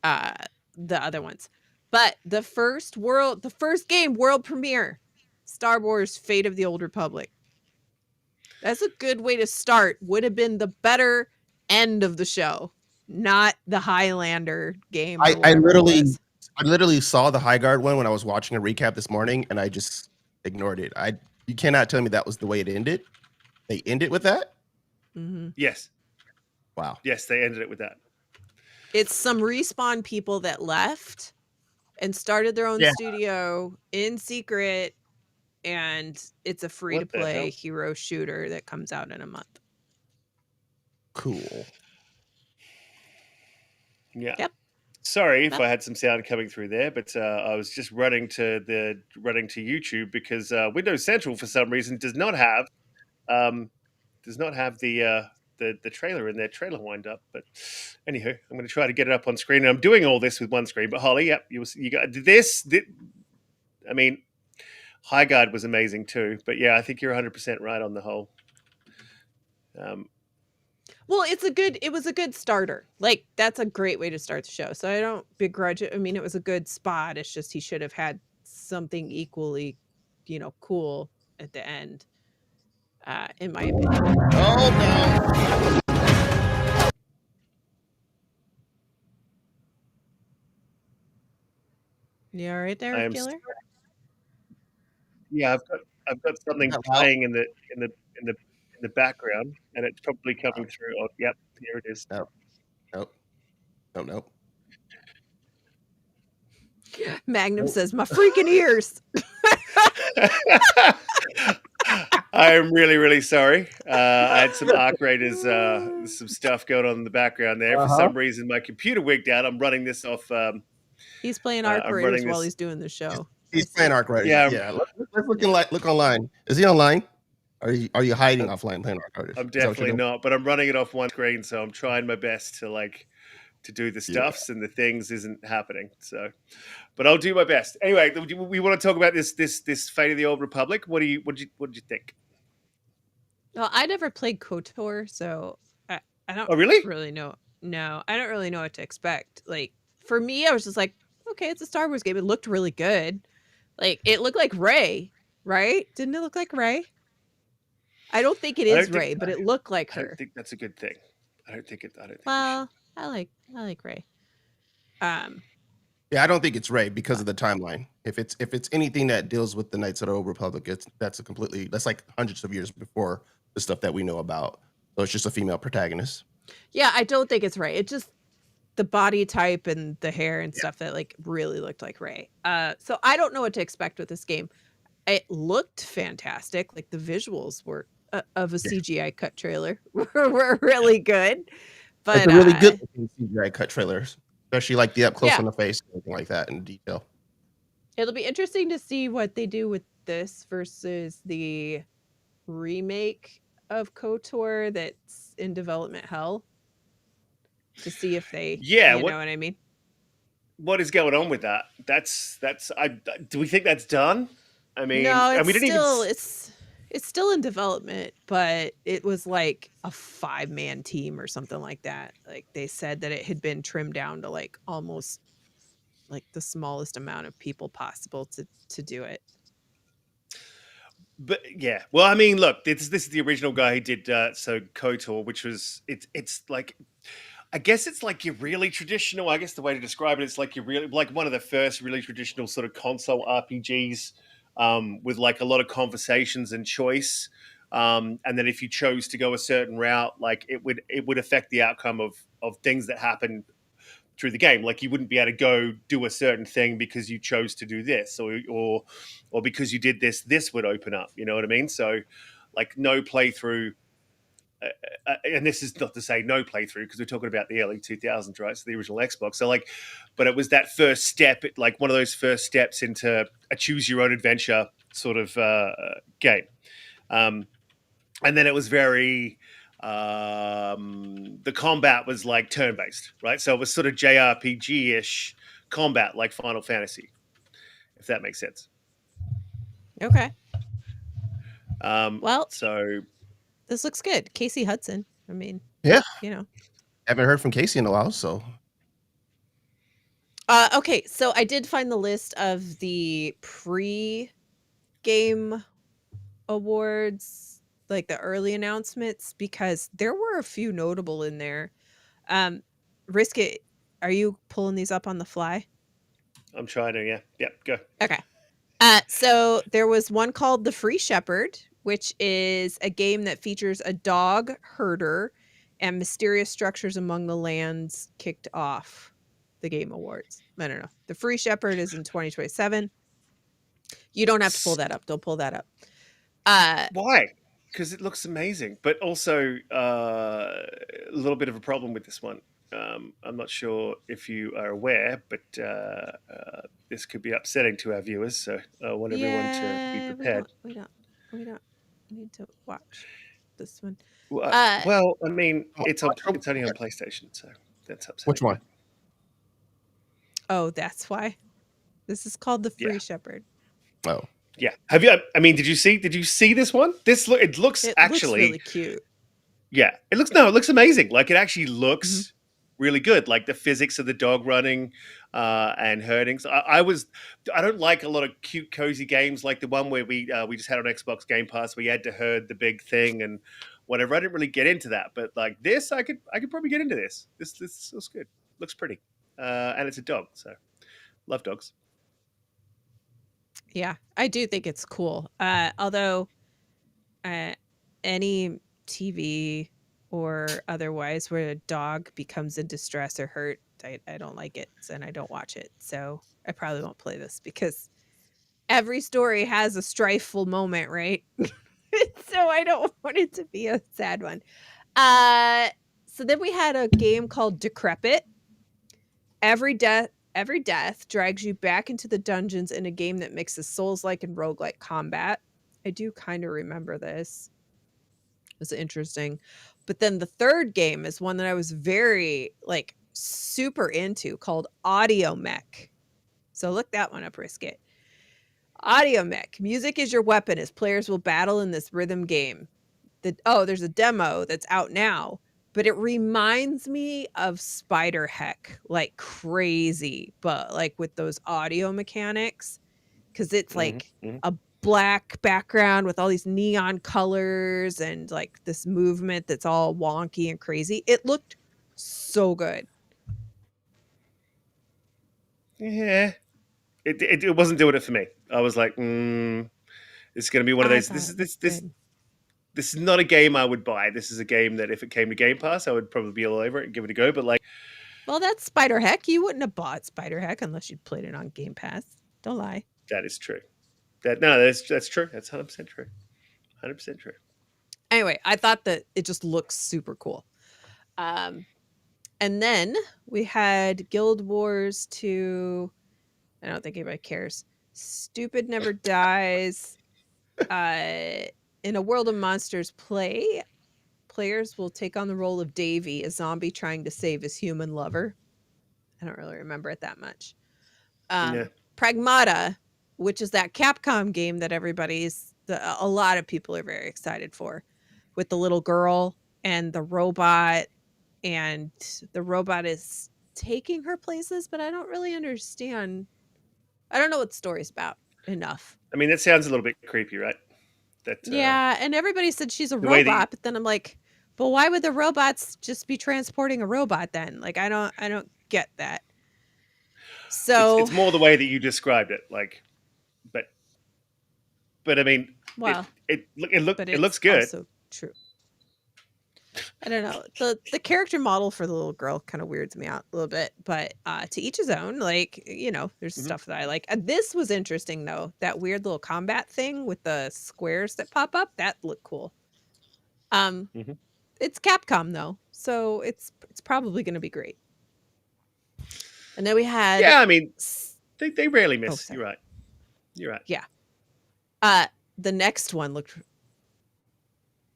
the other ones. But the first game world premiere, Star Wars Fate of the Old Republic. That's a good way to start. Would have been the better end of the show, not the Highlander game. I literally saw the High Guard one when I was watching a recap this morning, and I just ignored it. You cannot tell me that was the way it ended. They ended with that? Mm-hmm. Yes. Wow. Yes, they ended it with that. It's some Respawn people that left and started their own studio in secret, and it's a free-to-play hero shooter that comes out in a month. Cool. Yeah. Yep. Sorry if I had some sound coming through there, but I was just running to YouTube because Windows Central for some reason does not have the trailer in their trailer wind up. But anywho, I'm going to try to get it up on screen. And I'm doing all this with one screen. But Holly, yep, you got this. I mean, High Guard was amazing too. But yeah, I think you're 100% right on the whole. Well, it was a good starter. Like, that's a great way to start the show. So I don't begrudge it. I mean, it was a good spot. It's just he should have had something equally, cool at the end. In my opinion. Oh no. You all right there, I am. Killer? Yeah, I've got something That loud? playing in the background, and it's probably coming through. Oh, yep, here it is. Nope. Nope. Magnum says, "My freaking ears." I am really, really sorry. I had some Arc Raiders, some stuff going on in the background there. For some reason, my computer wigged out. I'm running this off. He's playing Arc I'm Raiders running while this- he's doing the show. He's playing Arc Raiders. Yeah. Yeah. Let's look online. Is he online? Are you hiding offline playing Arc Raiders? I'm Is that what you're definitely doing? not, but I'm running it off one screen, so I'm trying my best to do the stuffs, and the things isn't happening. So, but I'll do my best. Anyway, we want to talk about this Fate of the Old Republic. What did you think? Well, I never played KOTOR, so I don't really know. No, I don't really know what to expect. Like, for me, I was just like, okay, it's a Star Wars game. It looked really good. Like, it looked like Rey, right? Didn't it look like Rey? I don't think it is Rey, but it looked like her. I don't think that's a good thing. I don't think. Well, I like Rey. Yeah, I don't think it's Rey because of the timeline. If it's anything that deals with the Knights of the Old Republic, that's like hundreds of years before the stuff that we know about. So it's just a female protagonist. Yeah, I don't think it's Rey. It's just the body type and the hair and stuff that like really looked like Rey. So I don't know what to expect with this game. It looked fantastic. Like, the visuals were of a CGI cut trailer were really good. But it's a really good looking CGI cut trailers, especially like the up close on the face, anything like that in detail. It'll be interesting to see what they do with this versus the remake of KOTOR that's in development hell. To see if they, know what I mean. What is going on with that? Do we think that's done? I mean, no, and we didn't even. It's still in development, but it was like a 5-man team or something like that. Like, they said that it had been trimmed down to like almost like the smallest amount of people possible to do it. But yeah, well, I mean, look, this is the original guy who did KOTOR, which was it's like, I guess it's like your really traditional. I guess the way to describe it is like you're really like one of the first really traditional sort of console RPGs. With like a lot of conversations and choice, and then if you chose to go a certain route, like it would affect the outcome of things that happen through the game. Like, you wouldn't be able to go do a certain thing because you chose to do this, or because you did this would open up. You know what I mean? So, like, no playthrough. And this is not to say no playthrough, because we're talking about the early 2000s, right? So the original Xbox. So like, but it was that first step, like one of those first steps into a choose your own adventure sort of game. And then it was very, the combat was like turn-based, right? So it was sort of JRPG-ish combat, like Final Fantasy, if that makes sense. Okay. Well, so... This looks good. Casey Hudson. I mean, yeah, haven't heard from Casey in a while, so. Okay, so I did find the list of the pre-game awards, like the early announcements, because there were a few notable in there. Riskit, are you pulling these up on the fly? I'm trying to, yeah. Yep, go. Okay. So there was one called The Free Shepherd, which is a game that features a dog herder and mysterious structures among the lands kicked off the Game Awards. I don't know. The Free Shepherd is in 2027. You don't have to pull that up. Don't pull that up. Why? Because it looks amazing, but also a little bit of a problem with this one. I'm not sure if you are aware, but this could be upsetting to our viewers, so I want everyone to be prepared. We don't need to watch this one. Well, I mean, it's only on PlayStation, so that's upsetting. Which one? Oh, that's why. This is called The Free Shepherd. Oh. Yeah. Have you? I mean, did you see this one? It looks actually really cute. Yeah, it looks amazing. Like it actually Mhm. looks really good. Like the physics of the dog running and herding. So I don't like a lot of cute, cozy games like the one where we just had on Xbox Game Pass where you had to herd the big thing and whatever. I didn't really get into that, but like this, I could probably get into this. This looks good. Looks pretty, and it's a dog, so love dogs. Yeah, I do think it's cool. Although uh, any TV or otherwise where a dog becomes in distress or hurt, I don't like it and I don't watch it. So I probably won't play this because every story has a strifeful moment, right? So I don't want it to be a sad one. Uh, so then we had a game called Decrepit. Every death drags you back into the dungeons in a game that mixes Souls-like and roguelike combat. I do kind of remember this. It was interesting. But then the third game is one that I was very like super into called Audio Mech. So look that one up, Riskit. Audio Mech. Music is your weapon as players will battle in this rhythm game. There's a demo that's out now, but it reminds me of Spider Heck like crazy, but like with those audio mechanics, because it's like Hmm. a black background with all these neon colors and like this movement that's all wonky and crazy. It looked so good. Yeah, it wasn't doing it for me. I was like, it's going to be one of I those. thought This it is looked this good. this is not a game I would buy. This is a game that if it came to Game Pass, I would probably be all over it and give it a go. But like, Well, that's Spider Heck. You wouldn't have bought Spider Heck unless you'd played it on Game Pass. Don't lie. that is true. That's true. That's 100% true. 100% true. Anyway, I thought that it just looks super cool. Um, and then we had Guild Wars 2. I don't think anybody cares. Stupid Never Dies. Uh, in a world of monsters players will take on the role of Davy, a zombie trying to save his human lover. I don't really remember it that much. Yeah. Pragmata, which is that Capcom game that a lot of people are very excited for, with the little girl and the robot, and the robot is taking her places, but I don't really understand. I don't know what the story's about enough. I mean, that sounds a little bit creepy, right? That Yeah, and everybody said she's a the way that you, robot, but then I'm like, but why would the robots just be transporting a robot then? Like I don't get that. So, it's more the way that you described it. Like, but I mean, well, but it looks it's good. also true. I don't know. The character model for the little girl kind of weirds me out a little bit, but to each his own. Like, there's Hmm. stuff that I like. This was interesting though. That weird little combat thing with the squares that pop up, that looked cool. Um Hmm. it's Capcom though, so it's probably going to be great. And then we had Yeah, I mean, s- they rarely oh, miss. You're sorry. right. You're right. Yeah. The next one looked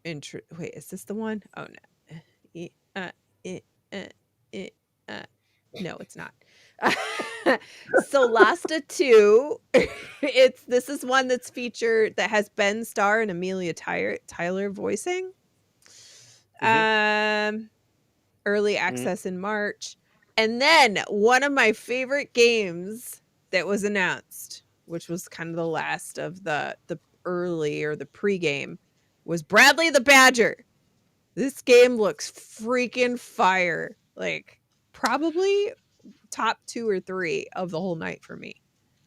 wait, is this the one? Oh no. Eh, uh, eh, uh, eh, uh, no, it's not. Solasta 2. This is one that's featured that has Ben Starr and Amelia Tyler voicing. Hmm. Early Hmm. access in March. And then one of my favorite games that was announced, which was kind of the last of the early or the pregame, was Bradley the Badger. This game looks freaking fire. Like probably top 2 or 3 of the whole night for me.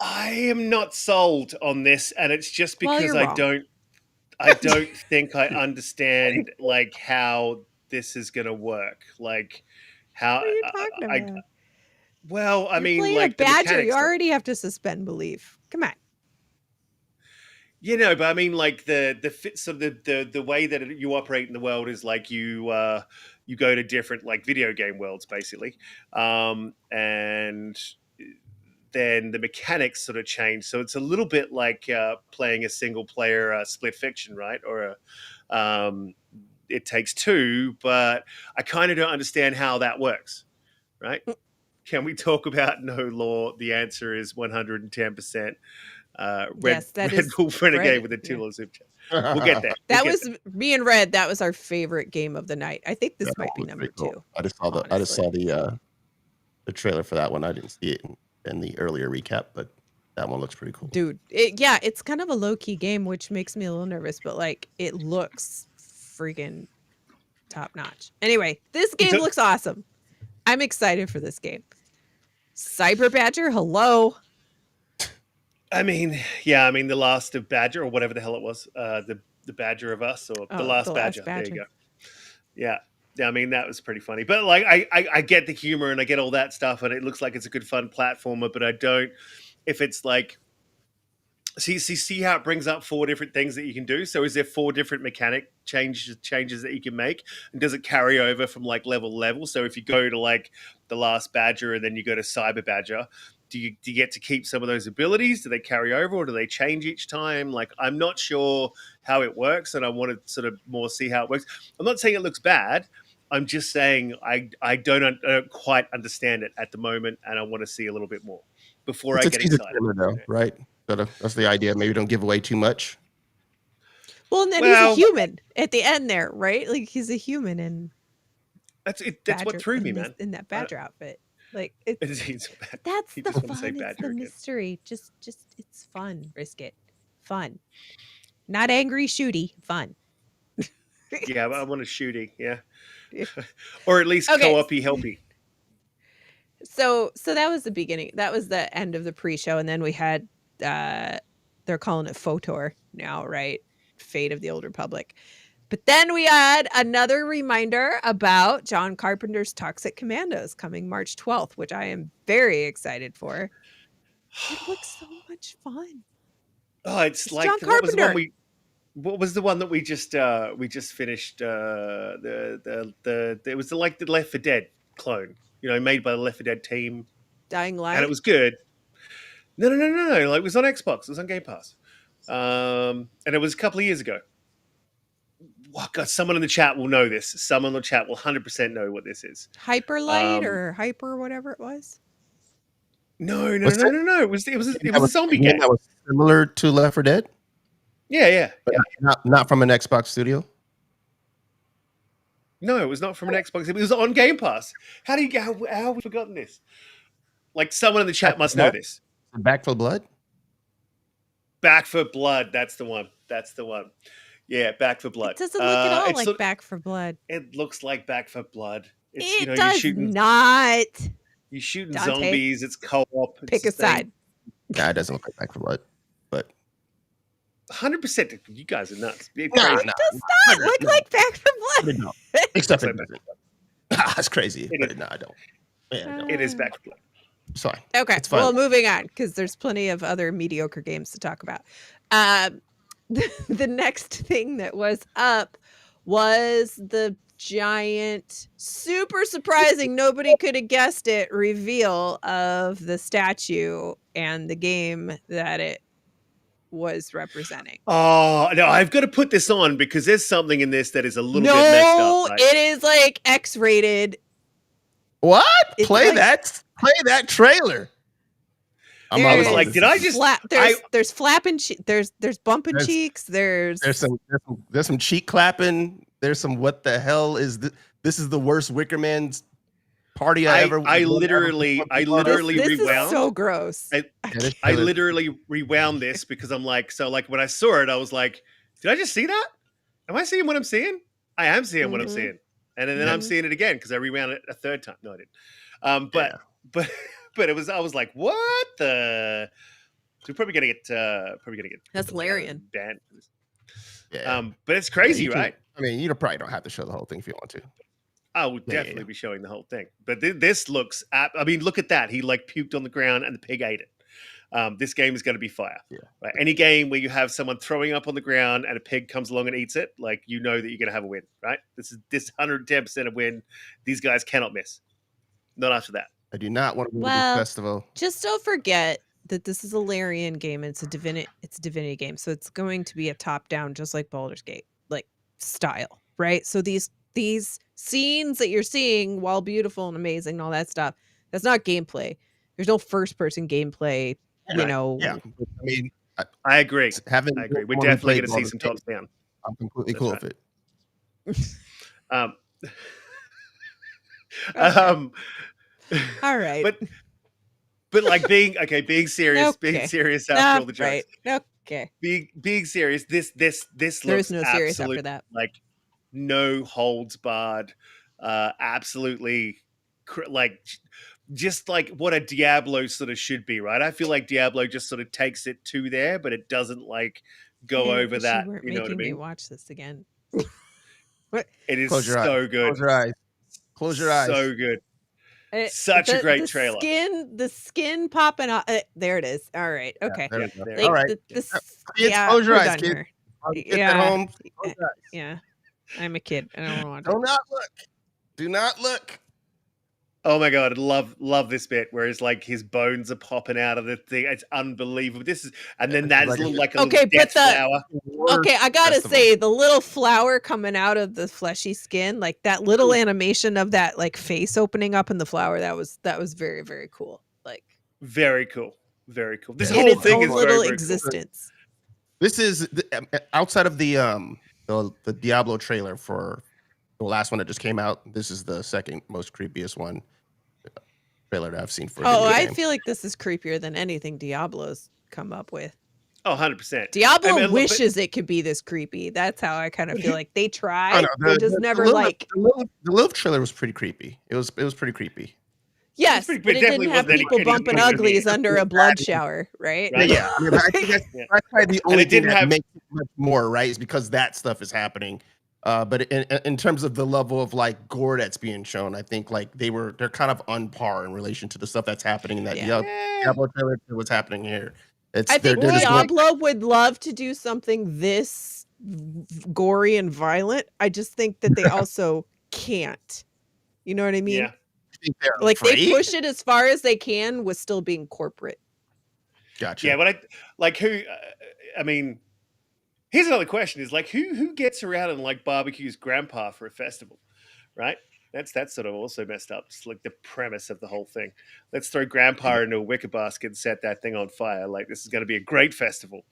I am not sold on this, and it's just Well, because you're wrong. I don't think I understand like how this is gonna work. Like how What are you talking I about? well, I You're mean, playing a like the badger. You mechanics. already have to suspend belief. Come on. But I mean, like the fit, so the way that you operate in the world is like you go to different like video game worlds basically, and then the mechanics sort of change. So it's a little bit like playing a single player split fiction, right? Or it takes two, but I kind of don't understand how that works, right? Can we talk about no law? The answer is 110%. Yes, that Red is Bull Renegade Red, with a yeah. $2 super chat. We'll get there. That We'll was get me and Red. That was our favorite game of the night. I think this Yeah, might that be looks number pretty cool. 2. I just saw the trailer for that one. I didn't see it in the earlier recap, but that one looks pretty cool. Dude, it's kind of a low-key game, which makes me a little nervous, but like it looks freaking top notch. Anyway, this game looks awesome. I'm excited for this game. Cyber Badger, hello. I mean, yeah, the Last of Badger or whatever the hell it was, the Badger of Us or the Last Badger. There you go. Yeah, that was pretty funny. But like, I get the humor and I get all that stuff, and it looks like it's a good fun platformer. But I don't, if it's like, see how it brings up 4 different things that you can do. So is there 4 different mechanic changes that you can make, and does it carry over from like level to level? So if you go to like the Last Badger and then you go to Cyber Badger, do you get to keep some of those abilities? Do they carry over, or do they change each time? Like, I'm not sure how it works, and I want to sort of more see how it works. I'm not saying it looks bad. I'm just saying I don't quite understand it at the moment, and I want to see a little bit more before I get excited. Though, right? That's the idea. Maybe don't give away too much. Well, and then he's a human at the end there, right? Like he's a human, and that's what threw me, man. In that Badger outfit. Like that's the fun. It's the mystery. Just it's fun. Riskit. Fun. Not angry shooty. Fun. Yeah, I want a shooty. Yeah. Or at least co-op-y helpy. So that was the beginning. That was the end of the pre-show, and then we had they're calling it FOTOR now, right? Fate of the Old Republic. But then we had another reminder about John Carpenter's Toxic Commandos coming March 12th, which I am very excited for. It looks so much fun. Oh, it's like John Carpenter. What was the one that we just finished? It was like the Left 4 Dead clone, made by the Left 4 Dead team. Dying Light, and it was good. No. Like, it was on Xbox. It was on Game Pass, and it was a couple of years ago. Oh, God, someone in the chat will know this. Someone in the chat will 100% know what this is. Hyperlight or Hyper, whatever it was. No. It was a zombie game that was similar to Left 4 Dead. Yeah. But not from an Xbox studio. No, it was not from an Xbox. It was on Game Pass. How have we forgotten this? Like, someone in the chat must know this. Back 4 Blood. Back 4 Blood. That's the one. Yeah, Back 4 Blood. It doesn't look at all like Back 4 Blood. It looks like Back 4 Blood. It does not. You're shooting Donte, zombies. It's co-op. Pick a side. Nah, it doesn't look like Back 4 Blood. But 100%. You guys are nuts. It does not look like Back 4 Blood. No. Except it doesn't. That's crazy. I don't. Yeah, it is Back 4 Blood. Sorry. Okay. It's fine. Well, moving on, because there's plenty of other mediocre games to talk about. The next thing that was up was the giant, super surprising, nobody could have guessed it, reveal of the statue and the game that it was representing. Oh, no, I've got to put this on because there's something in this that is a little bit messed up. No, it is like X-rated. What? Play that trailer. I was like, did I just? There's flapping. There's bumping cheeks. There's some cheek clapping. There's some. What the hell is this? This is the worst Wicker Man's party I ever. I literally rewound. This is so gross. I literally rewound this because I'm like, when I saw it, I was like, did I just see that? Am I seeing what I'm seeing? I am seeing what I'm seeing, and then I'm seeing it again because I rewound it a third time. No, I didn't. But it was. I was like, "What the?" So we're probably gonna get. That's Larian banned. Yeah. But it's crazy, right? I mean, you probably don't have to show the whole thing if you want to. I will definitely be showing the whole thing. But this looks. I mean, look at that. He like puked on the ground and the pig ate it. This game is going to be fire. Yeah. Right. Any game where you have someone throwing up on the ground and a pig comes along and eats it, like that you're going to have a win, right? This 110% a win. These guys cannot miss. Not after that. I do not want to go to this festival. Just don't forget that this is a Larian game. It's a Divinity game, so it's going to be a top-down, just like Baldur's Gate, like style, right? So these scenes that you're seeing, while beautiful and amazing and all that stuff, that's not gameplay. There's no first-person gameplay. Yeah. I mean, I agree. Having I agree. We're someone who definitely played going to see Baldur's some Gate, tops down. I'm completely That's cool right. with it. Um, Okay. um, All right. but like being serious, being Okay. serious after all the Right. jokes. Okay. Being serious. This There looks is no serious after that. like no holds barred. Absolutely, like just like what a Diablo sort of should be, right? I feel like Diablo just sort of takes it to there, but it doesn't like go I over wish that. you weren't You know what I making me mean? watch this again. What? It is Close your eyes. so good. Close your eyes. Close your eyes. So good. Such a great trailer. The skin popping out. There it is. All right. Okay. There we go. there Like All right. Kids, close your we're eyes, done kids. here. Kids at home, close your eyes. Yeah. I'm a kid. I don't want to Do watch it. not look. Do not look. Oh my god, love this bit where it's like his bones are popping out of the thing. It's unbelievable. And then that is Like a Okay, little death flower. Okay, I gotta Festival. say the little flower coming out of the fleshy skin, like that little animation of that like face opening up in the flower, that was very, very cool. Like Very cool. Very cool. This In in whole its thing own is little very existence. This is outside of the Diablo trailer for the last one that just came out. This is the second most creepiest one trailer that I've seen for. Oh, a I game. feel like this is creepier than anything Diablo's come up with. cool. Oh, 100%. Diablo I mean, look, wishes it could be this creepy. That's how I kind of feel like they I tried. don't know, They just never the Lilith trailer was pretty creepy. It was pretty creepy. Yes, pretty- but it it definitely didn't have wasn't any- people anything bumping creepy. uglies under a blood shower, right? Right. Yeah, I mean, I think that's probably the only it didn't thing that have- makes it much more right is because that stuff is happening. But in terms of the level of like gore that's being shown, I think like they're kind of on par in relation to the stuff that's happening in that Diablo trailer to what's happening here. I think they're just going- Diablo would love to do something this gory and violent. I just think that they also can't. You know what I mean? Yeah. I think they're Like they afraid? push it as far as they can with still being corporate. Gotcha. Yeah, but I mean, here's another question: is like who gets around and like barbecues grandpa for a festival, right? That's sort of also messed up. It's like the premise of the whole thing. Let's throw grandpa into a wicker basket and set that thing on fire. Like this is going to be a great festival.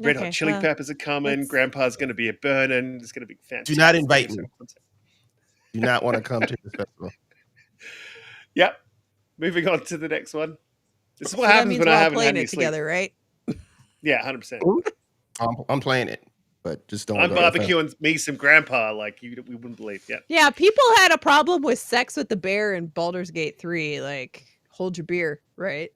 Red Hot Chili Peppers are coming. Grandpa's going to be a burning. It's going to be fantastic. Do not invite me. Do not want to come to this festival. Yep. Moving on to the next one. This is what So that happens means when we're I all haven't had playing any it sleep. together, right? Yeah, 100%. I'm playing it, but just don't. I'm go to the festival. barbecuing me some grandpa like we wouldn't believe. Yeah. Yeah, people had a problem with sex with the bear in Baldur's Gate 3. Like, hold your beer, right?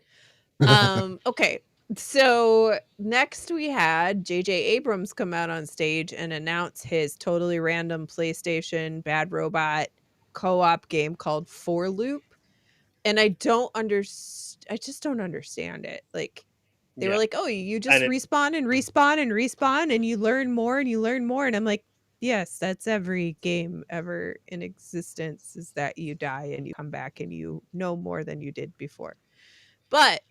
Okay. So next we had JJ Abrams come out on stage and announce his totally random PlayStation Bad Robot co-op game called For Loop. And I just don't understand it. Like they were like, "Oh, you just respawn and respawn and respawn and you learn more and you learn more." And I'm like, "Yes, that's every game ever in existence, is that you die and you come back and you know more than you did before." But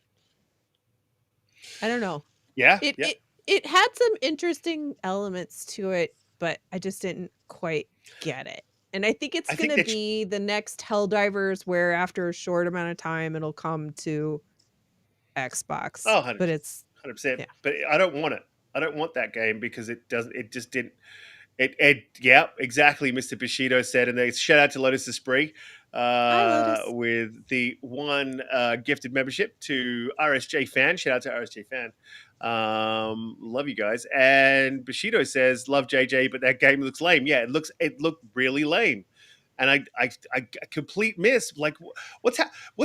I don't know. Yeah. It had some interesting elements to it, but I just didn't quite get it. And I think it's going to be the next Helldivers, where after a short amount of time it'll come to Xbox. Oh, 100%. But it's 100%. Yeah. But I don't want it. I don't want that game because it doesn't. It just didn't. Yeah, exactly. Mr. Bushido said, and they shout out to Lotus Esprit with the one gifted membership to RSJ Fan. Shout out to RSJ Fan. Love you guys. And Bushido says, "Love JJ, but that game looks lame." Yeah, it looked really lame. And I complete miss. Like, what's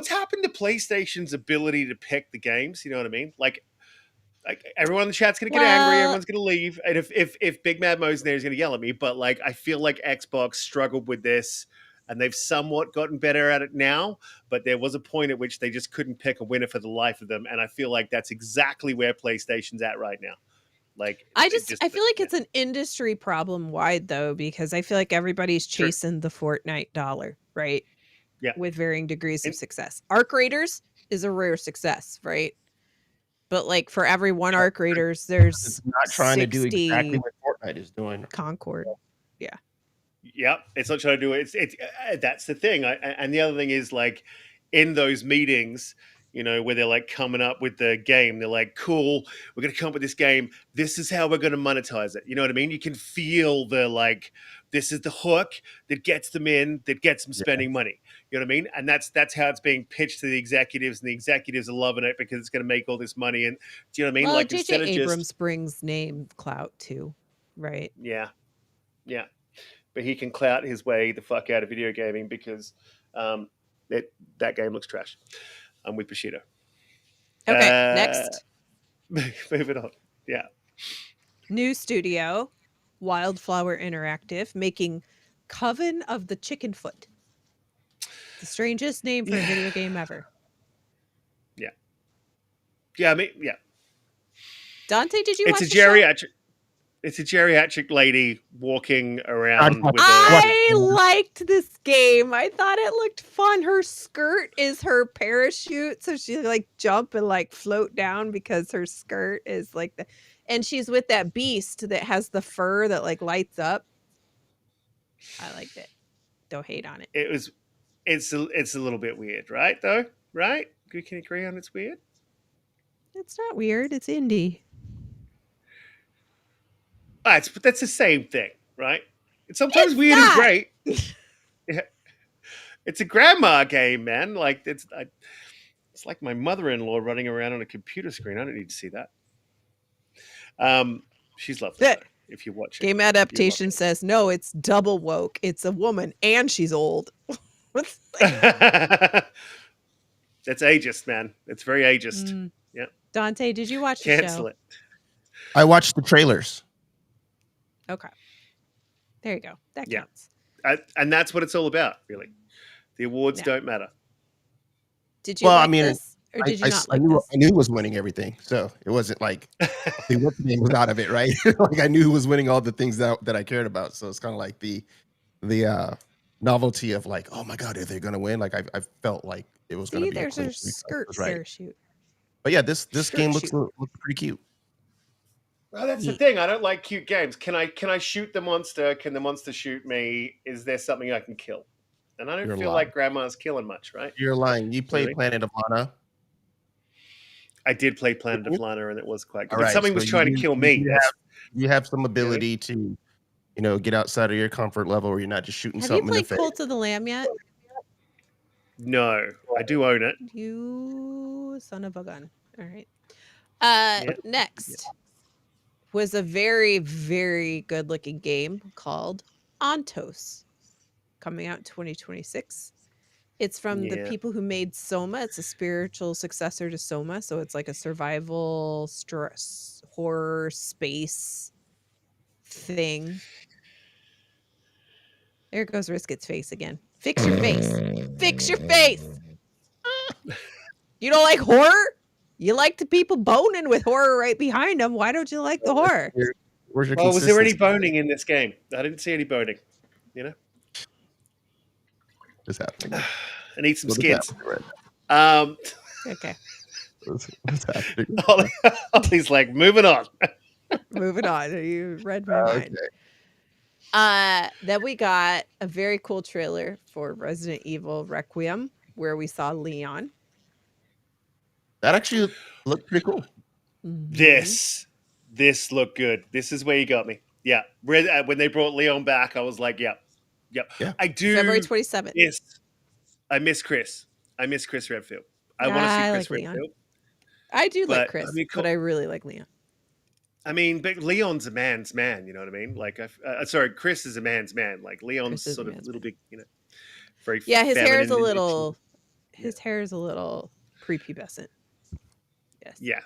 happened to PlayStation's ability to pick the games? You know what I mean? Like everyone in the chat's gonna get angry. Everyone's gonna leave, and if Big Mad Mo's there, he's gonna yell at me. But like, I feel like Xbox struggled with this, and they've somewhat gotten better at it now. But there was a point at which they just couldn't pick a winner for the life of them, and I feel like that's exactly where PlayStation's at right now. Like, I feel like it's an industry problem wide though, because I feel like everybody's chasing the Fortnite dollar, right? Yeah, with varying degrees of success. Arc Raiders is a rare success, right? But like for every one Arc Raiders, there's it's not trying to do exactly what Fortnite is doing. Concord, yeah. Yep, it's not trying to do it. It's that's the thing. And the other thing is like in those meetings, you know, where they're like coming up with the game. They're like, cool, we're going to come up with this game. This is how we're going to monetize it. You know what I mean? You can feel the like, this is the hook that gets them in, that gets them spending money. You know what I mean? And that's how it's being pitched to the executives, and the executives are loving it because it's going to make all this money. And do you know what I mean? Well, Like JJ instead of Abrams just brings name clout too, right? yeah, but he can clout his way the fuck out of video gaming because that game looks trash. I'm with Bushido. Okay, next. Moving on. Yeah. New studio, Wildflower Interactive, making Coven of the Chicken Foot. The strangest name for a video game ever. Yeah, I mean, yeah. Donte, did you watch It's the show? it's a geriatric lady walking around with I liked this game. I thought it looked fun. Her skirt is her parachute, so she like jump and like float down because her skirt is like the, and she's with that beast that has the fur that like lights up. I liked it. Don't hate on it. it's a little bit weird, right? Though, right? We can agree on it's weird. It's not weird. It's indie. But that's the same thing, right? And sometimes It's weird not. is great. Yeah. It's a grandma game, man. Like it's like my mother-in-law running around on a computer screen. I don't need to see that. She's lovely though, if you watch it. Game adaptation says no. It's double woke. It's a woman and she's old. That's ageist, man. It's very ageist. Yeah. Donte, did you watch the Cancel show? it. I watched the trailers. Okay. There you go. That Yeah. counts. And that's what it's all about, really. The awards don't matter. Did you like this? Or did you not like this? I knew who was winning everything. So it wasn't like what the name was out of it, right? Like I knew who was winning all the things that I cared about. So it's kind of like the novelty of like, oh my God, are they gonna win? Like I felt like it was gonna be there's a skirt parachute. But yeah, this game looks pretty cute. Well, that's the thing. I don't like cute games. Can I shoot the monster? Can the monster shoot me? Is there something I can kill? And I don't feel like Grandma's killing much, right? You're lying. You played Planet of Lana. I did play Planet of Lana, and it was quite good. Right, but something was trying to kill me. You have some ability to, get outside of your comfort level where you're not just shooting something in the face. Have you played Cult of the Lamb yet? No, I do own it. You son of a gun. All right. Next was a very, very good looking game called Ontos, coming out in 2026. It's from the people who made Soma. It's a spiritual successor to Soma. So it's like a survival, stress, horror, space thing. There goes Riskit's face again. Fix your face. Fix your face. You don't like horror? You like the people boning with horror right behind them. Why don't you like the horror? Where's your was there any boning in this game? I didn't see any boning. What's happening? And eat some skids. Okay. What's happening? Ollie's like, moving on. Moving on. You read my mind. Then we got a very cool trailer for Resident Evil Requiem, where we saw Leon. That actually looked pretty cool. This looked good. This is where you got me. Yeah. When they brought Leon back, I was like, yep. Yeah. I do. February 27th. Yes. I miss Chris. I miss Chris Redfield. I want to see Chris Redfield. Leon. I do like Chris, but I really like Leon. I mean, but Leon's a man's man. You know what I mean? Like, sorry, Chris is a man's man. Like Leon's sort of a little bit, very. Yeah, his hair is a little. His hair is a little prepubescent. Yes. Yeah.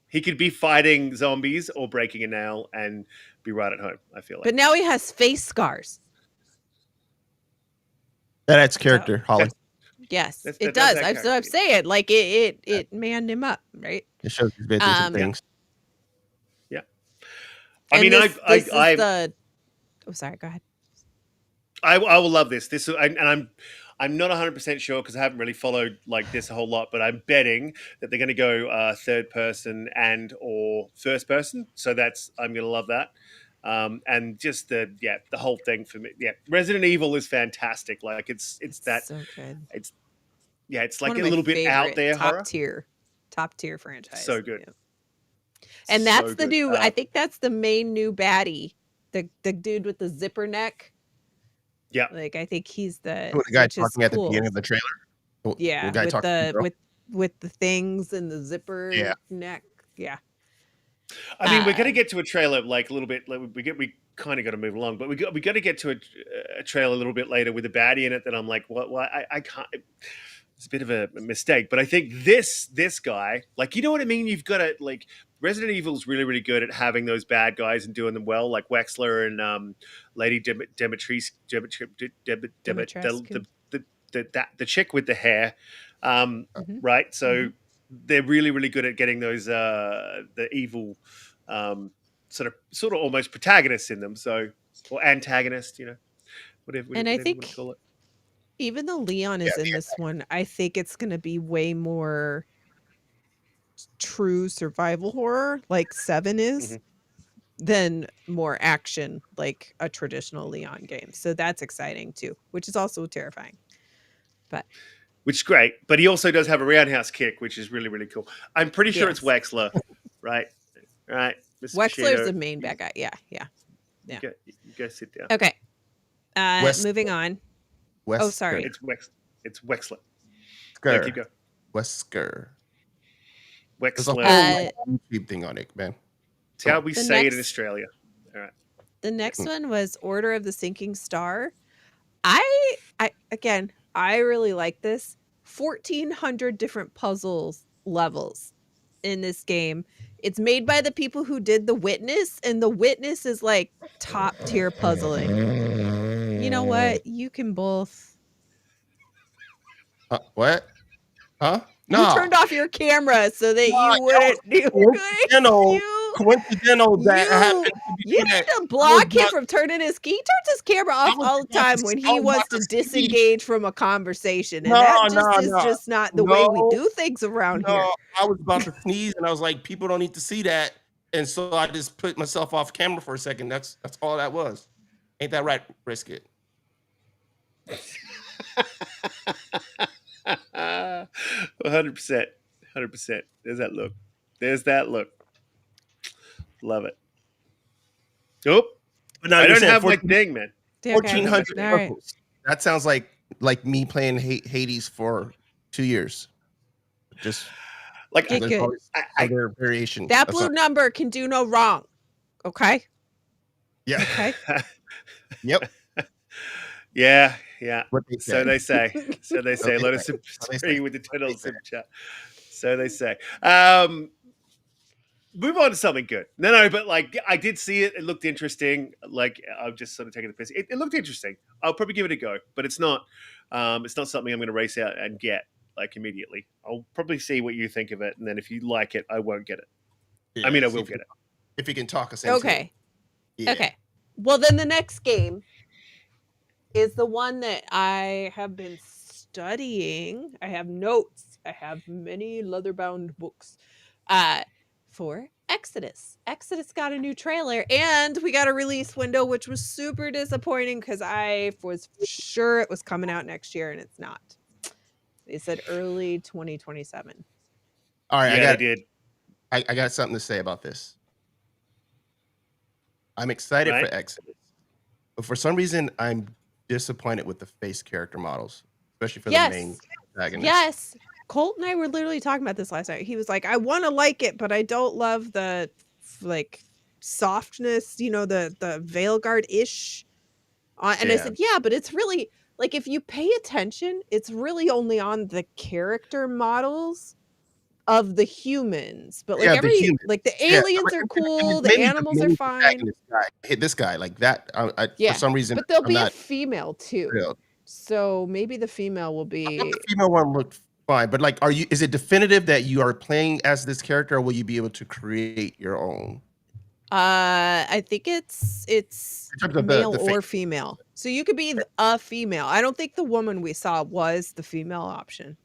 He could be fighting zombies or breaking a nail and be right at home, I feel like. But now he has face scars. That adds character, Holly. Yes, it does. I'm saying, like, it manned him up, right? It shows he's been through some things. Yeah. I mean, Oh, sorry. Go ahead. I will love this. I'm not 100% sure because I haven't really followed like this a whole lot, but I'm betting that they're going to go third person and or first person. So I'm going to love that. And just the whole thing for me. Yeah. Resident Evil is fantastic. Like it's that, so good. Yeah, it's One like of a my little bit out favorite there horror. top tier franchise. So good. Yeah. And So that's the good. new. I think that's the main new baddie, the dude with the zipper neck. Yeah. Like I think he's the guy which is talking at the cool. beginning of the trailer. Yeah, guy with talking to the girl. with the things and the zipper Yeah. neck. Yeah. I mean, we're going to get to a trailer like a little bit. Like, we kind of got to move along, but we got to get to a trailer a little bit later with a baddie in it. That I'm like, what? Why? I can't. It's a bit of a mistake, but I think this guy, like, you know what I mean. You've got to like Resident Evil's really really good at having those bad guys and doing them well, like Wexler and Lady Dimitrescu, the chick with the hair, right? So they're really really good at getting those the evil sort of almost protagonists in them, so or antagonist, whatever And I you want think to call it. even though Leon is in this one, I think it's going to be way more true survival horror, like 7 is, than more action, like a traditional Leon game. So that's exciting too, which is also terrifying. But which is great, but he also does have a roundhouse kick, which is really really cool. I'm pretty sure it's Wexler, right? Right, Mr. Wexler's Kishido. the main bad guy. Yeah. You go sit down. Okay. Moving on. Oh, sorry. It's Wexler. Yeah, keep going. Wesker. There's Wexler. a whole YouTube thing on it, man. It's how we say it in Australia. All right. The next one was Order of the Sinking Star. I really like this. 1,400 different puzzles levels in this game. It's made by the people who did The Witness, and The Witness is like top tier puzzling. You know what? You can both. What? Huh? No. You turned off your camera so that you wouldn't. Coincidental that happened to be You need to block him from turning his. He turns his camera off all the time when he wants to disengage from a conversation, and that is just not the way we do things around here. I was about to sneeze, and I was like, "People don't need to see that," and so I just put myself off camera for a second. That's all that was. Ain't that right, Riskit? 100%. There's that look. Love it. Oh, but no, I don't have my thing, man. 1,400 circles. That sounds like me playing Hades for 2 years. Just like other variation. That blue number can do no wrong. Okay. Yeah. Okay. Yep. Yeah. So they say. Let us agree with the $10 super chat. So they say. Move on to something good. No, but like I did see it. It looked interesting. Like I'm just sort of taking the piss. It looked interesting. I'll probably give it a go, but it's not something I'm going to race out and get like immediately. I'll probably see what you think of it, and then if you like it, I won't get it. Yeah, I mean, I will get it if you can talk us into it. Yeah. Okay. Well, then the next game is the one that I have been studying. I have notes. I have many leather-bound books. For Exodus. Exodus got a new trailer, and we got a release window, which was super disappointing because I was sure it was coming out next year, and it's not. They said early 2027. All right, yeah, I got something to say about this. I'm excited for Exodus, but for some reason, I'm disappointed with the face character models, especially for the main protagonist. Yes. Colt and I were literally talking about this last night. He was like, I want to like it, but I don't love the like softness, the Veilguard-ish. And I said, yeah, but it's really like if you pay attention, it's really only on the character models of the humans. But like the aliens are cool, the animals are fine. This guy like that. For some reason, but there'll be a female too. Thrilled. So maybe the female will be. The female one looked fine, but like, is it definitive that you are playing as this character, or will you be able to create your own? I think it's male or female. So you could be a female. I don't think the woman we saw was the female option.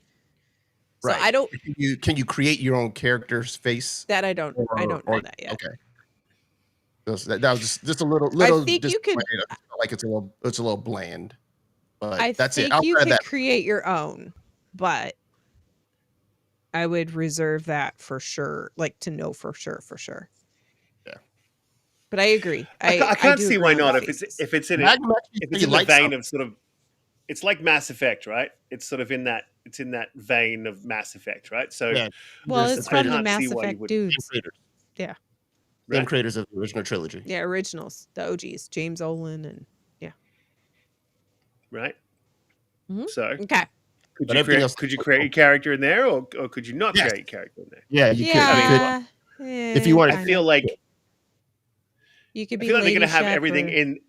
So right. I don't. Can you create your own character's face? That I don't. I don't know that yet. Okay. That was just a little. I think you could. Like it's a little bland. But I that's think it. You could create your own. but I would reserve that for sure, like to know for sure. Yeah. But I agree. I can't do see agree why with not. the If faces. it's in it, Magnum actually if said it's he in the likes vein something. of sort of, it's like Mass Effect, right? It's sort of in that. It's in that vein of Mass Effect, right? So Yeah. Well, There's it's the from the creators, can't see Mass why you Effect wouldn't. same dudes. creators, Yeah. same Right? creators of the original trilogy. Yeah, originals, the OGs, James Olin and Right. Mhm. So Okay. But everything else, could you create your character in there, or could you not Yes. create your character in there? Yeah, you could. I mean, Yeah. If you wanted- I feel like you could I be feel like they're Lady going to have Shep everything or- in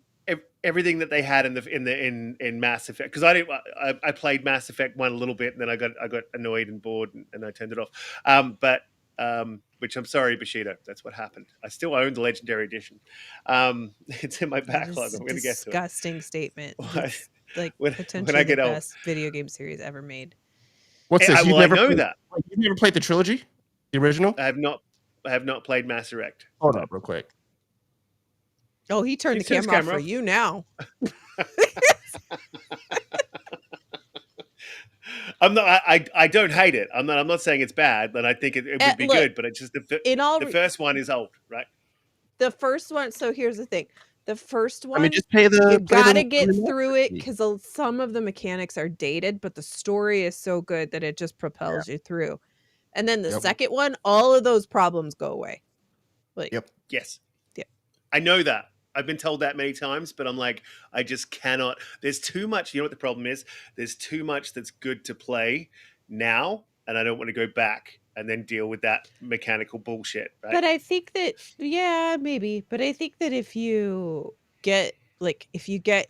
everything that they had in Mass Effect, because I played Mass Effect 1 a little bit, and then I got annoyed and bored, and I turned it off. Which I'm sorry, Bushido, that's what happened. I still own the Legendary Edition. It's in my That is backlog. a I'm going to get to it. disgusting statement. It's like when potentially I the get old. best video game series ever made. What's this? I know that. You've never played the trilogy, the original? I have not played Mass Effect. Hold up, real quick. Oh, he turned the Can you turn his camera off camera for off? you now. I'm not. I don't hate it. I'm not saying it's bad, but I think it would be look, good. But it's just the first one is old, right? The first one. So here's the thing: the first one, I mean, just pay the. you play gotta the- get the- through it because some of the mechanics are dated, but the story is so good that it just propels you through. And then the Yep. second one, all of those problems go away. Like, Yep. Yes. Yeah. I know that. I've been told that many times, but I'm like, I just cannot. There's too much. You know what the problem is? There's too much that's good to play now, and I don't want to go back and then deal with that mechanical bullshit. Right? But I think that, yeah, maybe. But I think that if you get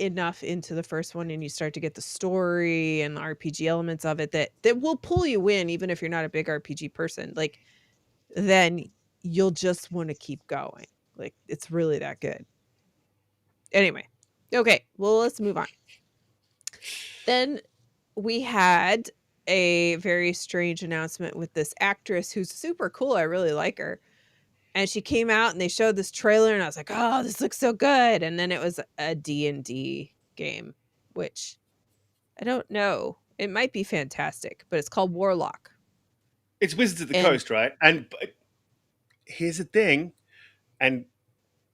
enough into the first one and you start to get the story and the RPG elements of it, that will pull you in, even if you're not a big RPG person, like, then you'll just want to keep going. Like, it's really that good. Anyway, okay, well, let's move on. Then we had a very strange announcement with this actress who's super cool. I really like her. And she came out and they showed this trailer and I was like, oh, this looks so good. And then it was a D&D game, which I don't know. It might be fantastic, but it's called Warlock. It's Wizards of the And- Coast, right? But here's the thing, and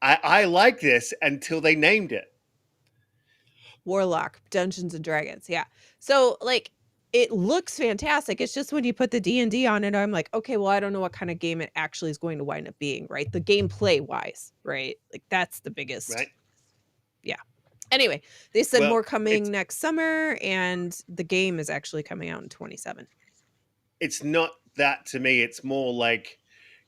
I like this until they named it. Warlock, Dungeons and Dragons. Yeah. So like it looks fantastic. It's just when you put the D&D on it, I'm like, okay, well, I don't know what kind of game it actually is going to wind up being, right? The gameplay wise, right? Like that's the biggest. Right. Yeah. Anyway, they said Well, more coming next summer, and the game is actually coming out in 2027. It's not that to me. It's more like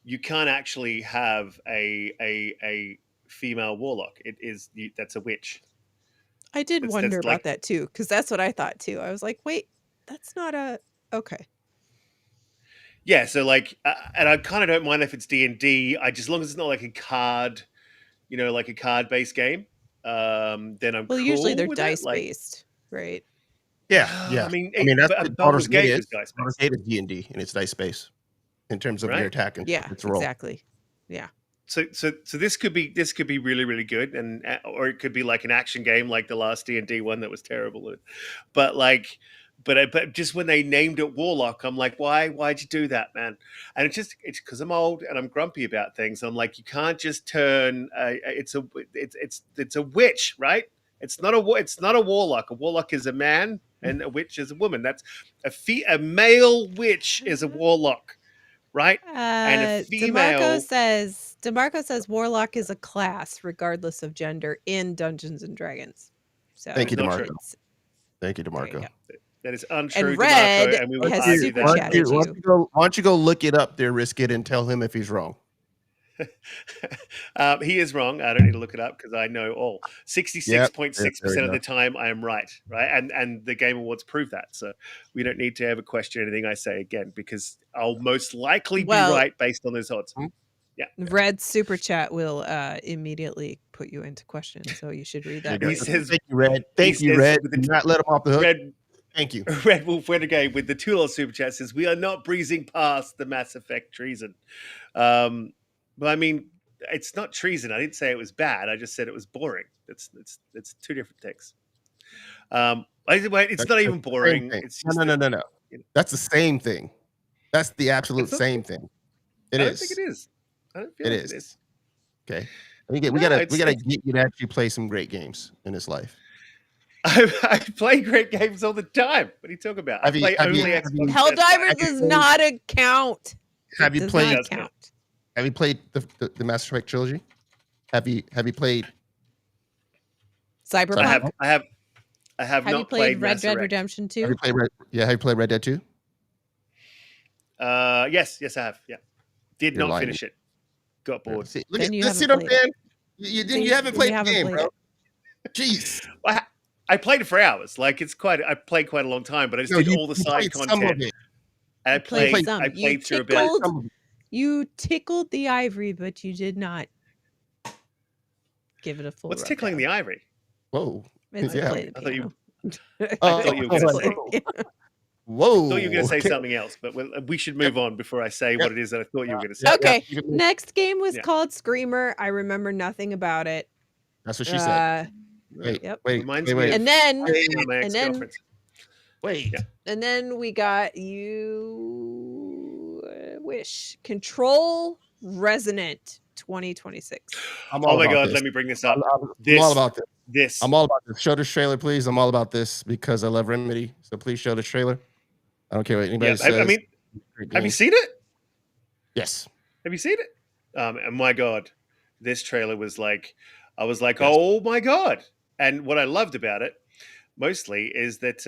you can't actually have a female warlock. It is that's a witch. I did That's wonder about like- that too, because that's what I thought too. I was like, wait, that's not a okay. Yeah, so like, and I kind of don't mind if it's D&D. As long as it's not like a card, like a card-based game. Then I'm Well, cool usually they're with it. dice Like, based, right? Yeah, yeah. I mean, that's but what Baldur's Baldur's Gate Gate was is. dice-based. Baldur's Gate is D&D, and it's dice based in terms of your Right. attack and Yeah, its roll. exactly. Yeah. So this could be really, really good, and or it could be like an action game like the last D&D one that was terrible. But like, but just when they named it Warlock, I'm like, why'd you do that, man? And it's because I'm old and I'm grumpy about things. I'm like, you can't just turn it's a witch, right? It's not a warlock. A warlock is a man, and a witch is a woman. That's a male witch is a warlock, right? And a female. DeMarco says Warlock is a class, regardless of gender, in Dungeons and Dragons. So Thank you, Not DeMarco. true. Thank you, there you DeMarco. go. That is untrue, Red DeMarco, and we will has argue super that. chatted Why you. don't you go look it up there, Riskit, and tell him if he's wrong. He is wrong. I don't need to look it up because I know all. 66.6% of the time I am right? And the Game Awards prove that. So we don't need to ever question anything I say again because I'll most likely be right based on those odds. Yeah. Red's super chat will immediately put you into question, so you should read that. He right says, "Thank you, Red. Thank you, says Red. with Do not let him off the hook. Red, Thank you." Red Wolf Renegade with the $2 super chat says, we are not breezing past the Mass Effect treason. But I mean, it's not treason. I didn't say it was bad. I just said it was boring. It's two different things. It's not even boring. Same thing. It's just No. That's the same thing. That's the absolute It's not- same thing. I don't think it is. I don't feel It like is. it is. Okay. We No, gotta it's- get you to actually play some great games in this life. I play great games all the time. What are you talking about? I play only Xbox. Helldivers does not count. Have you Does played? not count. Have you played the Mass Effect trilogy? Have you played Cyberpunk? I have Have not you played Red Mass Dead Effect. Redemption 2? Have you played Have you played Red Dead 2? Yes, I have. Yeah, did You're not lying. finish it. Got bored. See, Then you let's haven't see what I'm played saying. You haven't played the game, bro. Jeez. Well, I played it for hours. Like I played quite a long time, but I just did all the side content. I played through about. You tickled the ivory, but you did not give it a full. What's tickling the ivory? Whoa. It's Yeah. playing the I thought you- piano. I thought you were going to say. Whoa. I thought you were going to say something else, but we should move on before I say what it is that I thought you were going to say. Okay. Next game was called Screamer. I remember nothing about it. That's what she said. Wait. Wait. And then Wait. And then we got you wish Control Resonant 2026. Oh my god, let me bring this up. I'm all about this. I'm all about this. Show this trailer, please. I'm all about this because I love Remedy. So please show the trailer. I don't care what anybody says. I mean, have you seen it? Yes. Have you seen it? And my god, this trailer was like, I was like, oh my god. And what I loved about it mostly is that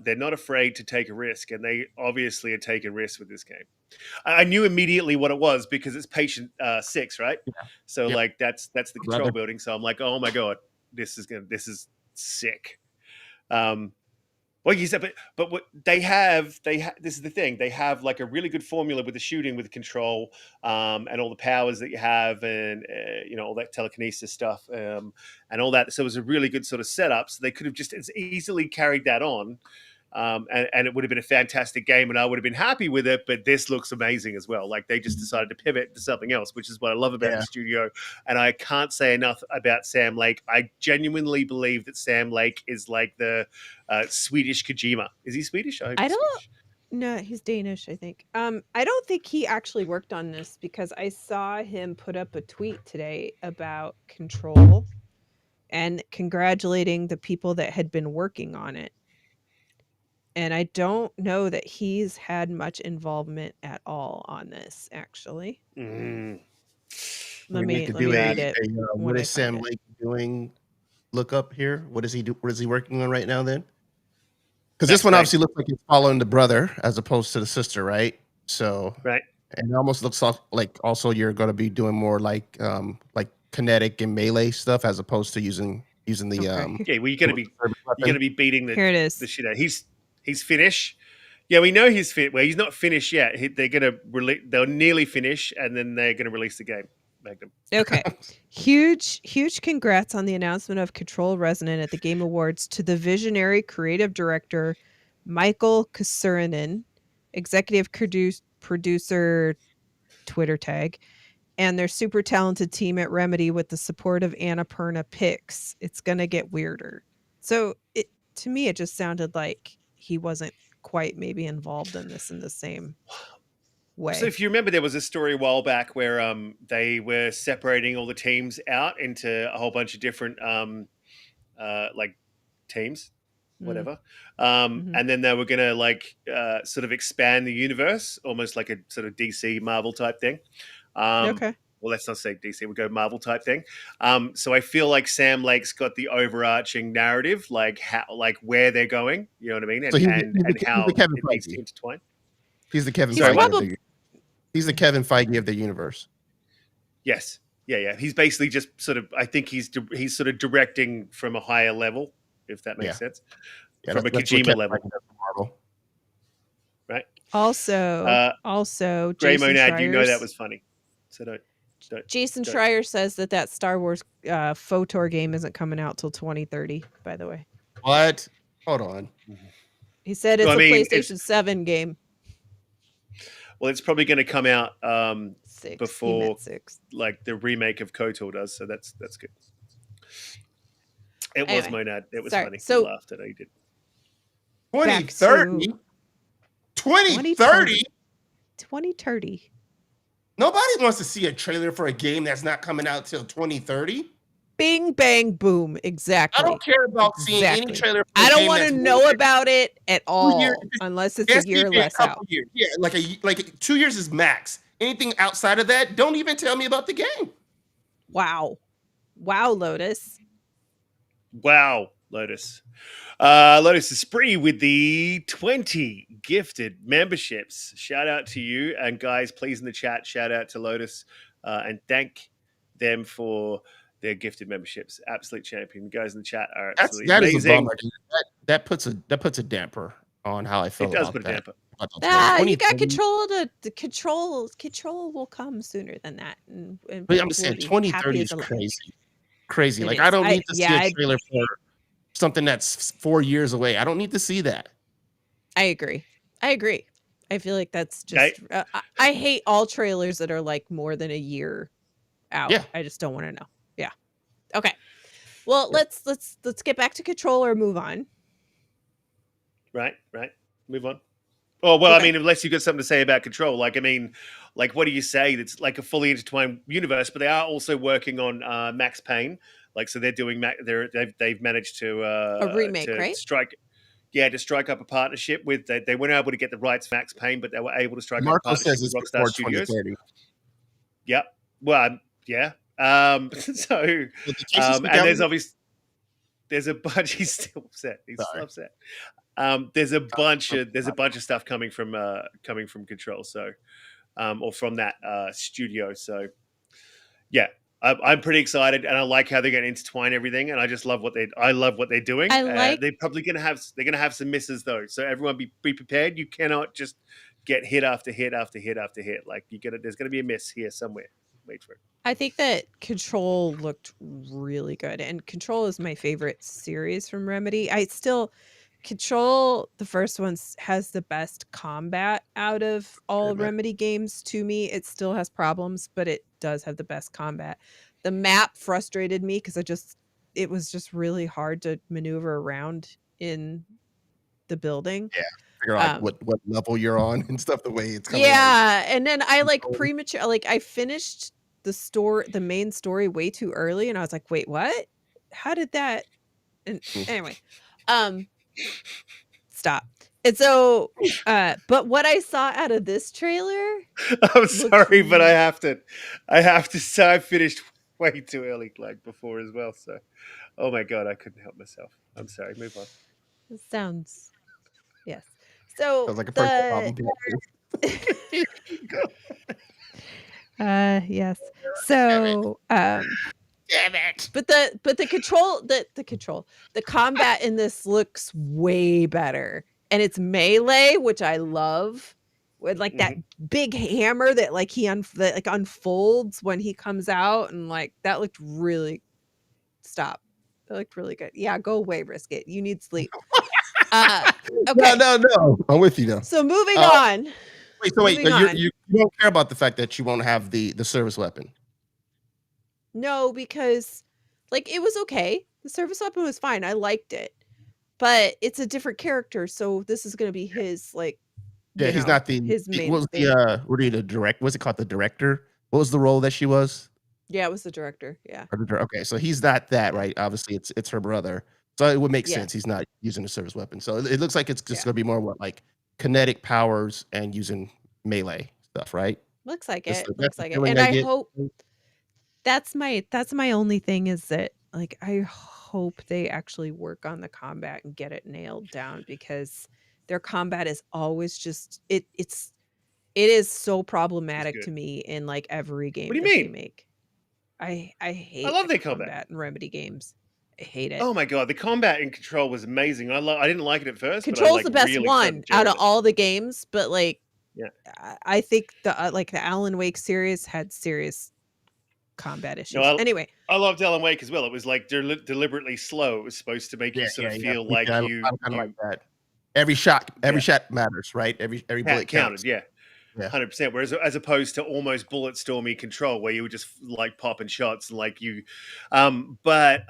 they're not afraid to take a risk, and they obviously are taking risks with this game. I knew immediately what it was because it's Patient 6, right? Yeah. So like that's the control building. So I'm like, oh my god, this is sick. Well, you said, but what they have, this is the thing. They have like a really good formula with the shooting, with the control, and all the powers that you have, and all that telekinesis stuff, and all that. So it was a really good sort of setup. So they could have just as easily carried that on, and it would have been a fantastic game, and I would have been happy with it. But this looks amazing as well. Like they just decided to pivot to something else, which is what I love about the studio. And I can't say enough about Sam Lake. I genuinely believe that Sam Lake is like the Swedish Kojima. Is he Swedish? I don't. No, he's Danish, I think. I don't think he actually worked on this because I saw him put up a tweet today about Control and congratulating the people that had been working on it. And I don't know that he's had much involvement at all on this, actually. Let me read it. What is Sam Lake doing? Look up here. What is he do? What is he working on right now then? Because this one obviously looks like he's following the brother as opposed to the sister, right? So right. And it almost looks like also you're going to be doing more like kinetic and melee stuff as opposed to using the well, you're going to be beating the here it is. The shit out. He's Finnish. Yeah, we know he's fit. Well, he's not finished yet. They'll nearly finish, and then they're going to release the game. Magnum. Okay. Huge congrats on the announcement of Control Resonant at the Game Awards to the visionary creative director Michael Kusurinen, executive producer Twitter tag, and their super talented team at Remedy with the support of Annapurna Pix. It's going to get weirder. So to me, it just sounded like he wasn't quite maybe involved in this in the same way. So if you remember, there was a story a while back where they were separating all the teams out into a whole bunch of different like teams, whatever. And then they were going to sort of expand the universe, almost like a sort of DC Marvel type thing. Okay. Well, let's not say DC, we'll go Marvel type thing. So I feel like Sam Lake's got the overarching narrative, like where they're going, you know what I mean? And, so and how it needs to intertwine. He's the Kevin Feige. He's the Kevin Feige of the universe. Yes. Yeah. He's basically just sort of, I think he's sort of directing from a higher level, if that makes sense. Yeah, from a Kojima level. Right. Also, Grey Jason Monad, Schreier's, you know that was funny. So don't. Jason Schreier says that Star Wars FOTOR game isn't coming out till 2030, by the way. What? Hold on. He said it's a PlayStation 7 game. Well, it's probably going to come out before 6. like the remake of KOTOR does, so that's good. It was Monad. It was funny. So I laughed at it. He did. 2030? 2030. 2030. Nobody wants to see a trailer for a game that's not coming out till 2030. Bing, bang, boom. Exactly. I don't care about seeing any trailer for I a don't game want to that's know about it at all, years. unless it's a year or Maybe less out. Years. Yeah, like 2 years is max. Anything outside of that, don't even tell me about the game. Wow, Lotus. Wow, Lotus. Lotus is spree with the 20 gifted memberships. Shout out to you. And guys, please in the chat, shout out to Lotus and thank them for their gifted memberships. Absolute champion. You guys in the chat are absolutely amazing. Is a bummer. That puts a damper on how I feel It does about put a that. damper. You got control the control will come sooner than that. But I'm just saying 2030 is crazy. Like, I don't need to see a trailer for something that's 4 years away. I don't need to see that. I agree. I feel like that's just I hate all trailers that are like more than a year out. Yeah. I just don't want to know. Yeah. Okay. Well, let's get back to Control or move on. Right. Move on. Oh, well, okay. I mean, unless you've got something to say about Control. Like, I mean, like, what do you say? It's like a fully intertwined universe, but they are also working on Max Payne. Like, so they're doing, they've managed to a remake, right? To strike up a partnership with, they weren't able to get the rights for Max Payne, but they were able to strike up a partnership with Rockstar Studios. Yep. Well, yeah. And there's obviously, there's a bunch, he's still upset. He's still upset. There's a bunch of stuff coming from Control, so or from that studio. So yeah, I'm pretty excited, and I like how they're going to intertwine everything, and I just love what they're doing. They're probably going to have some misses though, so everyone be prepared. You cannot just get hit after hit after hit after hit. Like there's going to be a miss here somewhere. Wait for it. I think that Control looked really good, and Control is my favorite series from Remedy. Control, the first one, has the best combat out of all Remedy games to me. It still has problems, but it does have the best combat. The map frustrated me because it was just really hard to maneuver around in the building. Yeah, figure out what level you're on and stuff, the way it's coming. Yeah, and then I I finished the main story way too early, and I was like, wait, what? How did that? And anyway, stop. And so, but what I saw out of this trailer, I'm sorry, but I have to say I finished way too early, like before as well. So, oh my God, I couldn't help myself. I'm sorry. Move on. It sounds, yes. So sounds like a first problem. Yes. So, damn it. But the combat in this looks way better, and it's melee, which I love, with like that big hammer that like that unfolds when he comes out, and like that looked really. Stop. That looked really good. Yeah, go away, Riskit. You need sleep. Okay. No. I'm with you now. So moving on. Wait. You don't care about the fact that you won't have the service weapon. No, because like it was okay. The service weapon was fine. I liked it. But it's a different character, so this is gonna be his like he's not his main was it called, the director? What was the role that she was? Yeah, it was the director. Yeah. Okay, so he's not that, right? Obviously it's her brother. So it would make sense. He's not using a service weapon. So it looks like it's just gonna be more like kinetic powers and using melee stuff, right? Looks like it. And I hope that's my only thing, is that like I hope they actually work on the combat and get it nailed down, because their combat is always just it is so problematic to me in like every game they make. I hate I love their combat in Remedy games. I hate it. Oh my God, the combat in Control was amazing. I didn't like it at first. Control's the best one out of all the games, but like I think the the Alan Wake series had serious combat issues. Anyway, I loved Alan Wake as well. It was like deliberately slow. It was supposed to make you sort of feel like you kind of like that. Every shot matters, right? Every bullet counted. Yeah. Yeah. 100%. Whereas as opposed to almost bullet stormy control, where you were just like popping shots and like you, but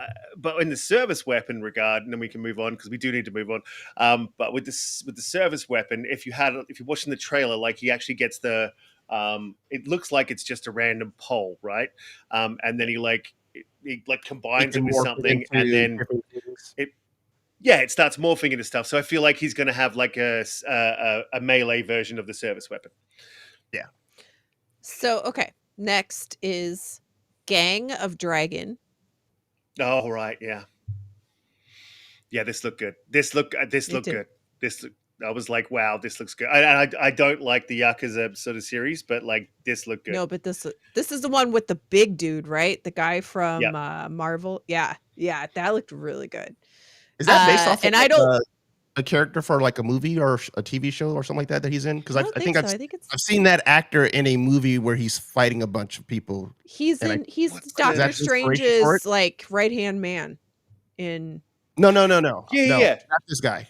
in the service weapon regard, and then we can move on because we do need to move on. But with the service weapon, if you're watching the trailer, like he actually gets the, it looks like it's just a random pole, right? And then he combines it with something, and then it starts morphing into stuff. So I feel like he's going to have like a melee version of the service weapon. Yeah. So, okay. Next is Gang of Dragon. Oh, right. Yeah. Yeah, this looked good. This looked good. I was like, wow, this looks good. I don't like the Yakuza sort of series, but like this looked good. No, but this is the one with the big dude, right? The guy from Yep. Marvel. Yeah, that looked really good. Is that based off and of I don't a character for like a movie or a TV show or something like that he's in? Because I think so. I think it's I've seen that actor in a movie where he's fighting a bunch of people. he's What's Doctor that inspiration for it? Strange's like right hand man in No. Yeah. Not this guy.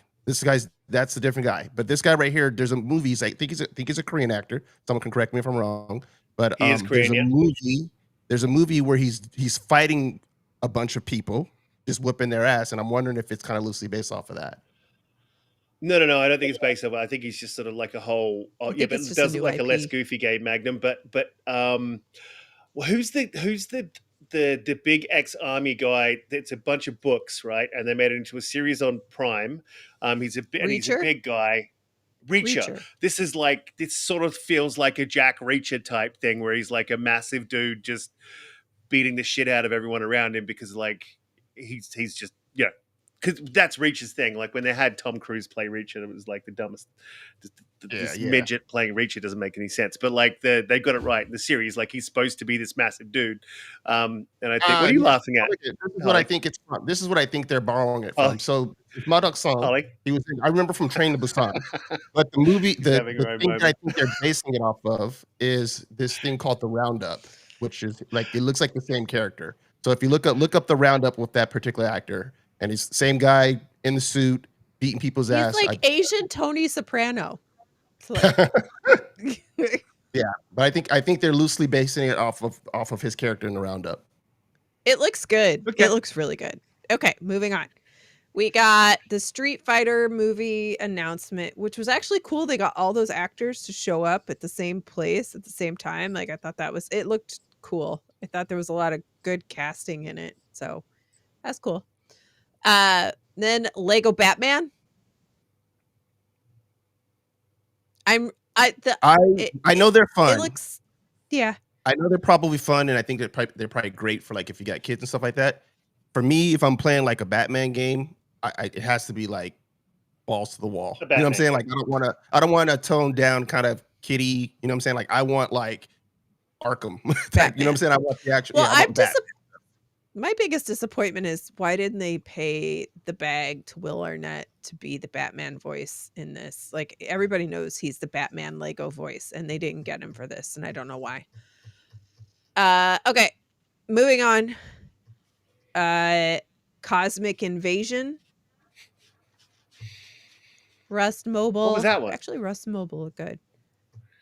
That's a different guy. But this guy right here, there's a movie. I think he's a Korean actor. Someone can correct me if I'm wrong. But He is Korean, there's a movie where he's fighting a bunch of people, just whipping their ass, and I'm wondering if it's kind of loosely based off of that. No. I don't think it's based on. I think he's just sort of like a whole. But it does look like a less goofy game Magnum. But well, who's the big ex-army guy? That's a bunch of books, right? And they made it into a series on Prime. He's a big guy. Reacher. This sort of feels like a Jack Reacher type thing, where he's like a massive dude just beating the shit out of everyone around him because like he's just because that's Reacher's thing. Like when they had Tom Cruise play Reacher, it was like the dumbest. This midget playing Reacher doesn't make any sense. But like they got it right in the series. Like he's supposed to be this massive dude. And I think, what are you laughing at? This is what I think it's from. This is what I think they're borrowing it from. So Madok Song, he was. I remember from Train to Busan. But the movie, the thing that I think they're basing it off of is this thing called the Roundup, which is like it looks like the same character. So if you look up the Roundup with that particular actor. And he's the same guy in the suit, beating people's ass. He's like Asian Tony Soprano. Like... yeah, but I think they're loosely basing it off of his character in the Roundup. It looks good. Okay. It looks really good. Okay, moving on. We got the Street Fighter movie announcement, which was actually cool. They got all those actors to show up at the same place at the same time. Like I thought it looked cool. I thought there was a lot of good casting in it. So that's cool. Then Lego Batman. I know they're fun. It looks, yeah. I know they're probably fun, and I think they're probably great for like if you got kids and stuff like that. For me, if I'm playing like a Batman game, it has to be like balls to the wall. You know what I'm saying? Like I don't want to tone down kind of kiddie. You know what I'm saying? Like I want like Arkham. You know what I'm saying? I want the actual. Well, my biggest disappointment is why didn't they pay the bag to Will Arnett to be the Batman voice in this? Like everybody knows he's the Batman Lego voice, and they didn't get him for this, and I don't know why. Okay, moving on. Cosmic Invasion. Rust Mobile. What was that one? Actually, Rust Mobile looked good.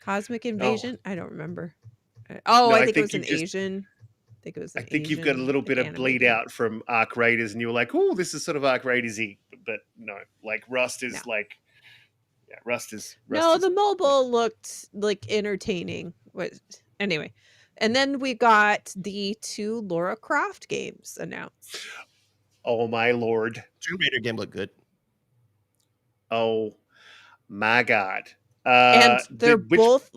Cosmic Invasion. I don't remember. I think it was an Asian. I think you've got a little bit of bleed out from Arc Raiders, and you were like, "Oh, this is sort of Arc Raiders-y," but no, like Rust is Rust is. No, the mobile looked like entertaining. Anyway, and then we got the 2 Lara Croft games announced. Oh my lord! Tomb Raider game looked good. Oh my god! And they're both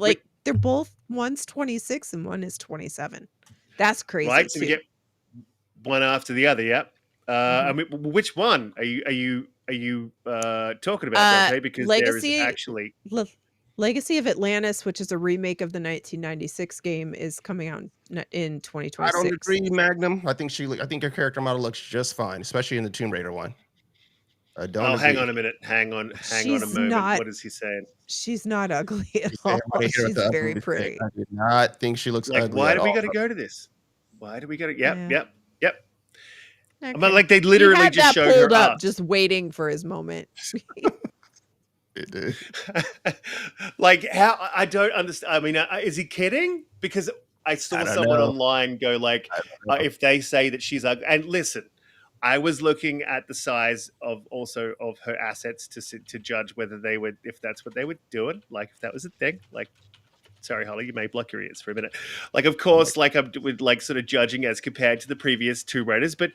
one's 26 and one is 27. That's crazy, right? So we get one after the other. Yep. I mean, which one are you talking about, Donte? Because Legacy, there is actually Legacy of Atlantis, which is a remake of the 1996 game, is coming out in 2026. I don't agree, Magnum. I think her character model looks just fine, especially in the Tomb Raider one. Hang on a minute. Hang on a moment. What is he saying? She's not ugly at all. She's very pretty. I did not think she looks ugly. Why do we got to go to this? Why do we got to? Yep. Okay. I mean, like they literally just showed her up, just waiting for his moment. Dude. Like how I don't understand. I mean, is he kidding? Because I I saw don't someone know. online go like, I don't know. if they say that she's ugly, and listen, I was looking at the size of also of her assets to judge whether they would, if that's what they were doing, like if that was a thing. Like, sorry, Holly, you may block your ears for a minute. Like, of course, like I'm with like sort of judging as compared to the previous Tomb Raiders, but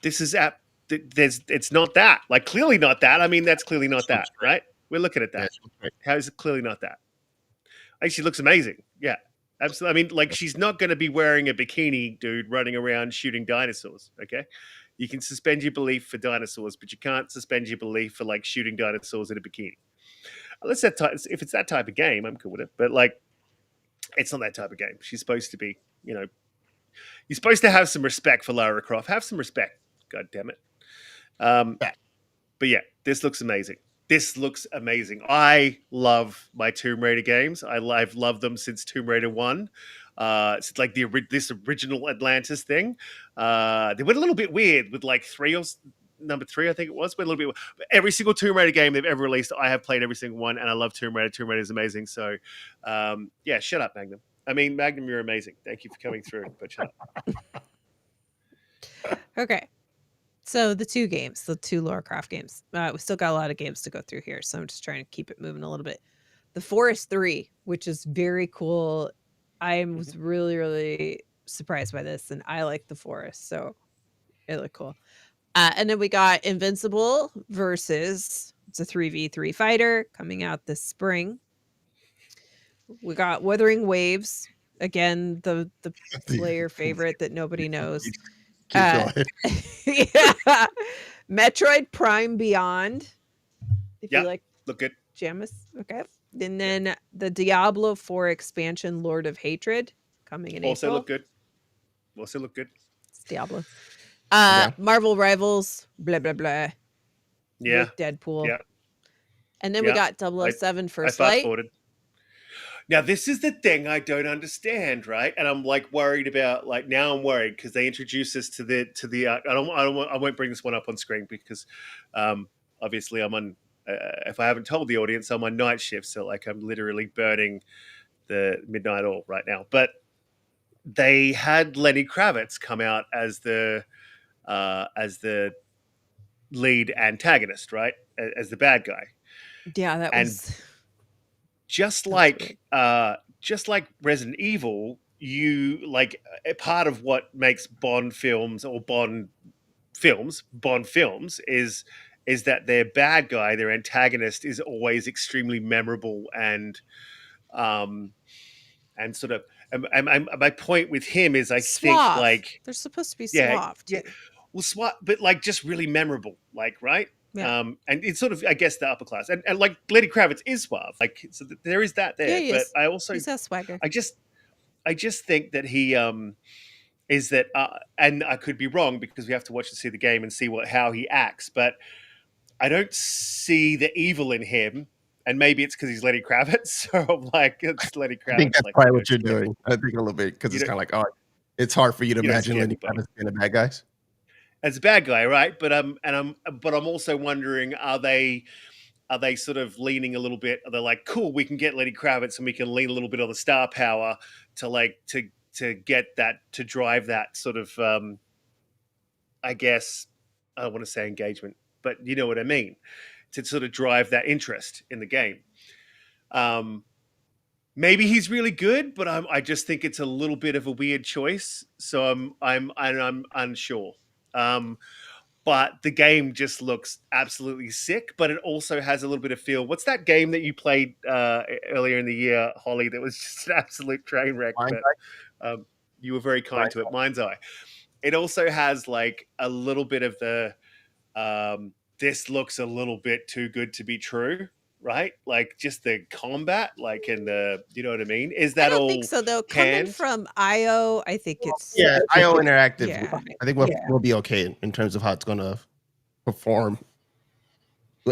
this is at it's not that. Like, clearly not that. I mean, that's clearly not that, right? We're looking at Yeah, that. she's great. How is it clearly not that? I think she looks amazing. Yeah, absolutely. I mean, like she's not going to be wearing a bikini, dude, running around shooting dinosaurs. Okay, you can suspend your belief for dinosaurs, but you can't suspend your belief for like shooting dinosaurs in a bikini. Unless that if it's that type of game, I'm cool with it. But like, it's not that type of game. She's supposed to be, you're supposed to have some respect for Lara Croft. Have some respect. God damn it. Yeah. But yeah, this looks amazing. This looks amazing. I love my Tomb Raider games. I've loved them since Tomb Raider 1. It's like this original Atlantis thing. They went a little bit weird with like number 3, I think it was. Went a little bit. But every single Tomb Raider game they've ever released, I have played every single one, and I love Tomb Raider. Tomb Raider is amazing. So, yeah, shut up, Magnum. I mean, Magnum, you're amazing. Thank you for coming through, but shut up. Okay. So the two Lara Croft games. We still got a lot of games to go through here, so I'm just trying to keep it moving a little bit. The Forest 3, which is very cool. I was really, really surprised by this, and I like the Forest, so it looked cool. And then we got Invincible versus, it's a 3v3 fighter coming out this spring. We got Wuthering Waves, again, the player favorite that nobody knows. Keep going. Yeah. Metroid Prime Beyond. If Yeah, you like look good. Jamus. Okay. And then the Diablo 4 expansion, Lord of Hatred, coming in Also April. look good. Also look good. It's Diablo. Okay. Marvel Rivals, blah, blah, blah. Yeah. With Deadpool. Yeah. And then we Yeah. got 007 I First fast Light. forwarded. Now, this is the thing I don't understand, right? And I'm like worried about, like, now I'm worried because they introduce us to the. I won't bring this one up on screen because, obviously, I'm on. If I haven't told the audience, I'm on night shift, so like I'm literally burning the midnight oil right now. But they had Lenny Kravitz come out as the lead antagonist, right? As the bad guy. Yeah, that And was just weird. like Resident Evil, you like a part of what makes Bond films is that their bad guy, their antagonist, is always extremely memorable and sort of. And my point with him is, I think, suave. like, They're supposed to be yeah, suave. yeah, Too. well, SWAT, but like just really memorable, like, right? Yeah. And it's sort of, I guess, the upper class, and like Lenny Kravitz is suave, like, so there is that there. Yeah, he but is. I also, He's got swagger. I just think that he is that, and I could be wrong because we have to watch and see the game and see how he acts, but I don't see the evil in him. And maybe it's because he's Lenny Kravitz, so I'm like, it's Lenny Kravitz. I think that's like, probably what you're doing. I think a little bit because You it's don't- kind of like, oh, it's hard for you to you don't imagine scare Lenny me, buddy. Kravitz being a bad guy. As a bad guy, right? But I'm also wondering, are they sort of leaning a little bit? Are they like, cool, we can get Lenny Kravitz and we can lean a little bit on the star power to like to get that, to drive that sort of I guess, I don't want to say engagement, but you know what I mean, to sort of drive that interest in the game. Maybe he's really good, but I just think it's a little bit of a weird choice. So I'm unsure. But the game just looks absolutely sick. But it also has a little bit of feel. What's that game that you played earlier in the year, Holly? That was just an absolute train wreck. But you were very kind to it. Mind's Eye. It also has like a little bit of the. This looks a little bit too good to be true. Right, like just the combat, like in the, you know what I mean? Is that all? I don't think so though. Canned? Coming from IO, I think it's IO Interactive. Yeah. I think we'll be okay in terms of how it's going to perform.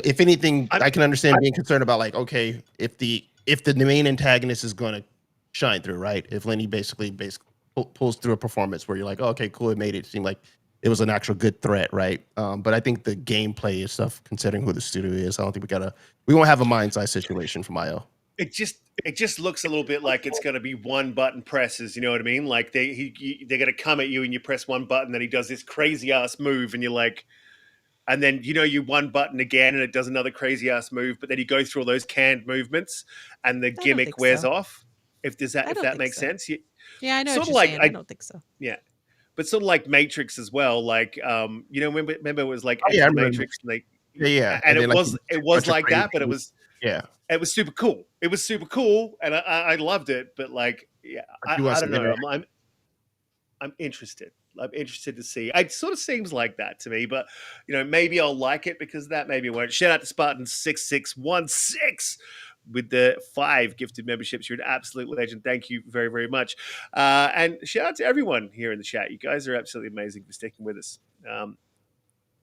If anything, I can understand being concerned about like, okay, if the main antagonist is going to shine through, right? If Lenny basically pulls through a performance where you're like, oh, okay, cool, it made it seem like it was an actual good threat, right? But I think the gameplay and stuff, considering who the studio is, I don't think we won't have a mind's eye situation from IO. It just looks a little bit like it's going to be one button presses. You know what I mean? Like they're going to come at you and you press one button, then he does this crazy ass move, and you're like, and then you one button again, and it does another crazy ass move, but then you go through all those canned movements, and the gimmick wears off. If that makes sense, yeah, I know sort what of you're saying. I don't think so. Yeah, but sort of like Matrix as well. Like remember it was like yeah, Matrix, and and it was like that, but it was. Yeah, it was super cool. It was super cool, and I loved it. But like, yeah, I don't know. I'm interested. I'm interested to see. It sort of seems like that to me, but maybe I'll like it because of that. Maybe I won't. Shout out to Spartan6616 with the 5 gifted memberships. You're an absolute legend. Thank you very, very much. And shout out to everyone here in the chat. You guys are absolutely amazing for sticking with us.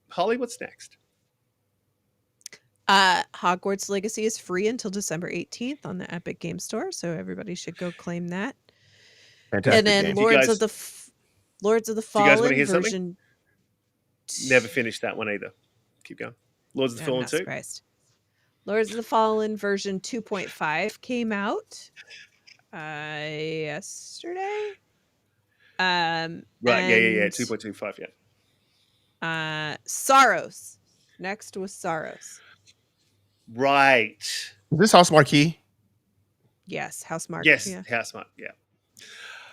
Holly, what's next? Hogwarts Legacy is free until December 18th on the Epic Game Store, so everybody should go claim that. Fantastic and then game. Lords of the Fallen version. Something? Never finished that one either. Keep going. Lords of the Fallen 2. Surprised. Lords of the Fallen version 2.5 came out yesterday. Right. Yeah. 2.25. Yeah. Sorrows. Next was Sorrows. Right. Is this House Marquee? Yes, House Mark. Yes, yeah. House Mark. Yeah.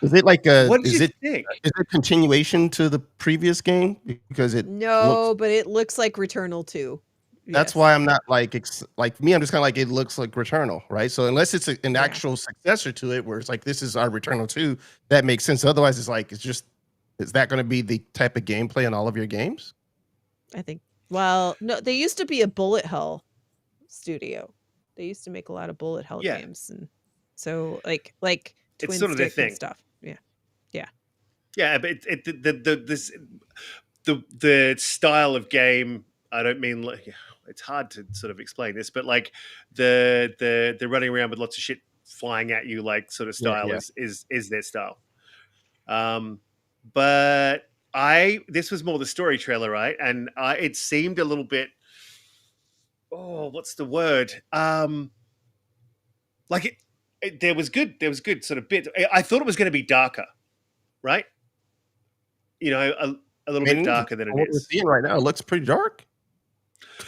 Is it like a? What did you think? Is it continuation to the previous game? Because it but it looks like Returnal 2. That's why I'm not like me. I'm just kind of like, it looks like Returnal, right? So unless it's an actual successor to it, where it's like, this is our Returnal 2, that makes sense. Otherwise, it's like, is that going to be the type of gameplay in all of your games? I think. Well, no, they used to be a bullet hell studio. They used to make a lot of bullet hell games, and so like twin it's sort of their thing stuff. Yeah, but the style of game. I don't mean like, it's hard to sort of explain this, but like the running around with lots of shit flying at you, like sort of style is their style. But this was more the story trailer, right? And it seemed a little bit. Oh, what's the word? Like there was good sort of bit. I thought it was going to be darker, right? A little bit darker than it what is. we're seeing right now, it looks pretty dark.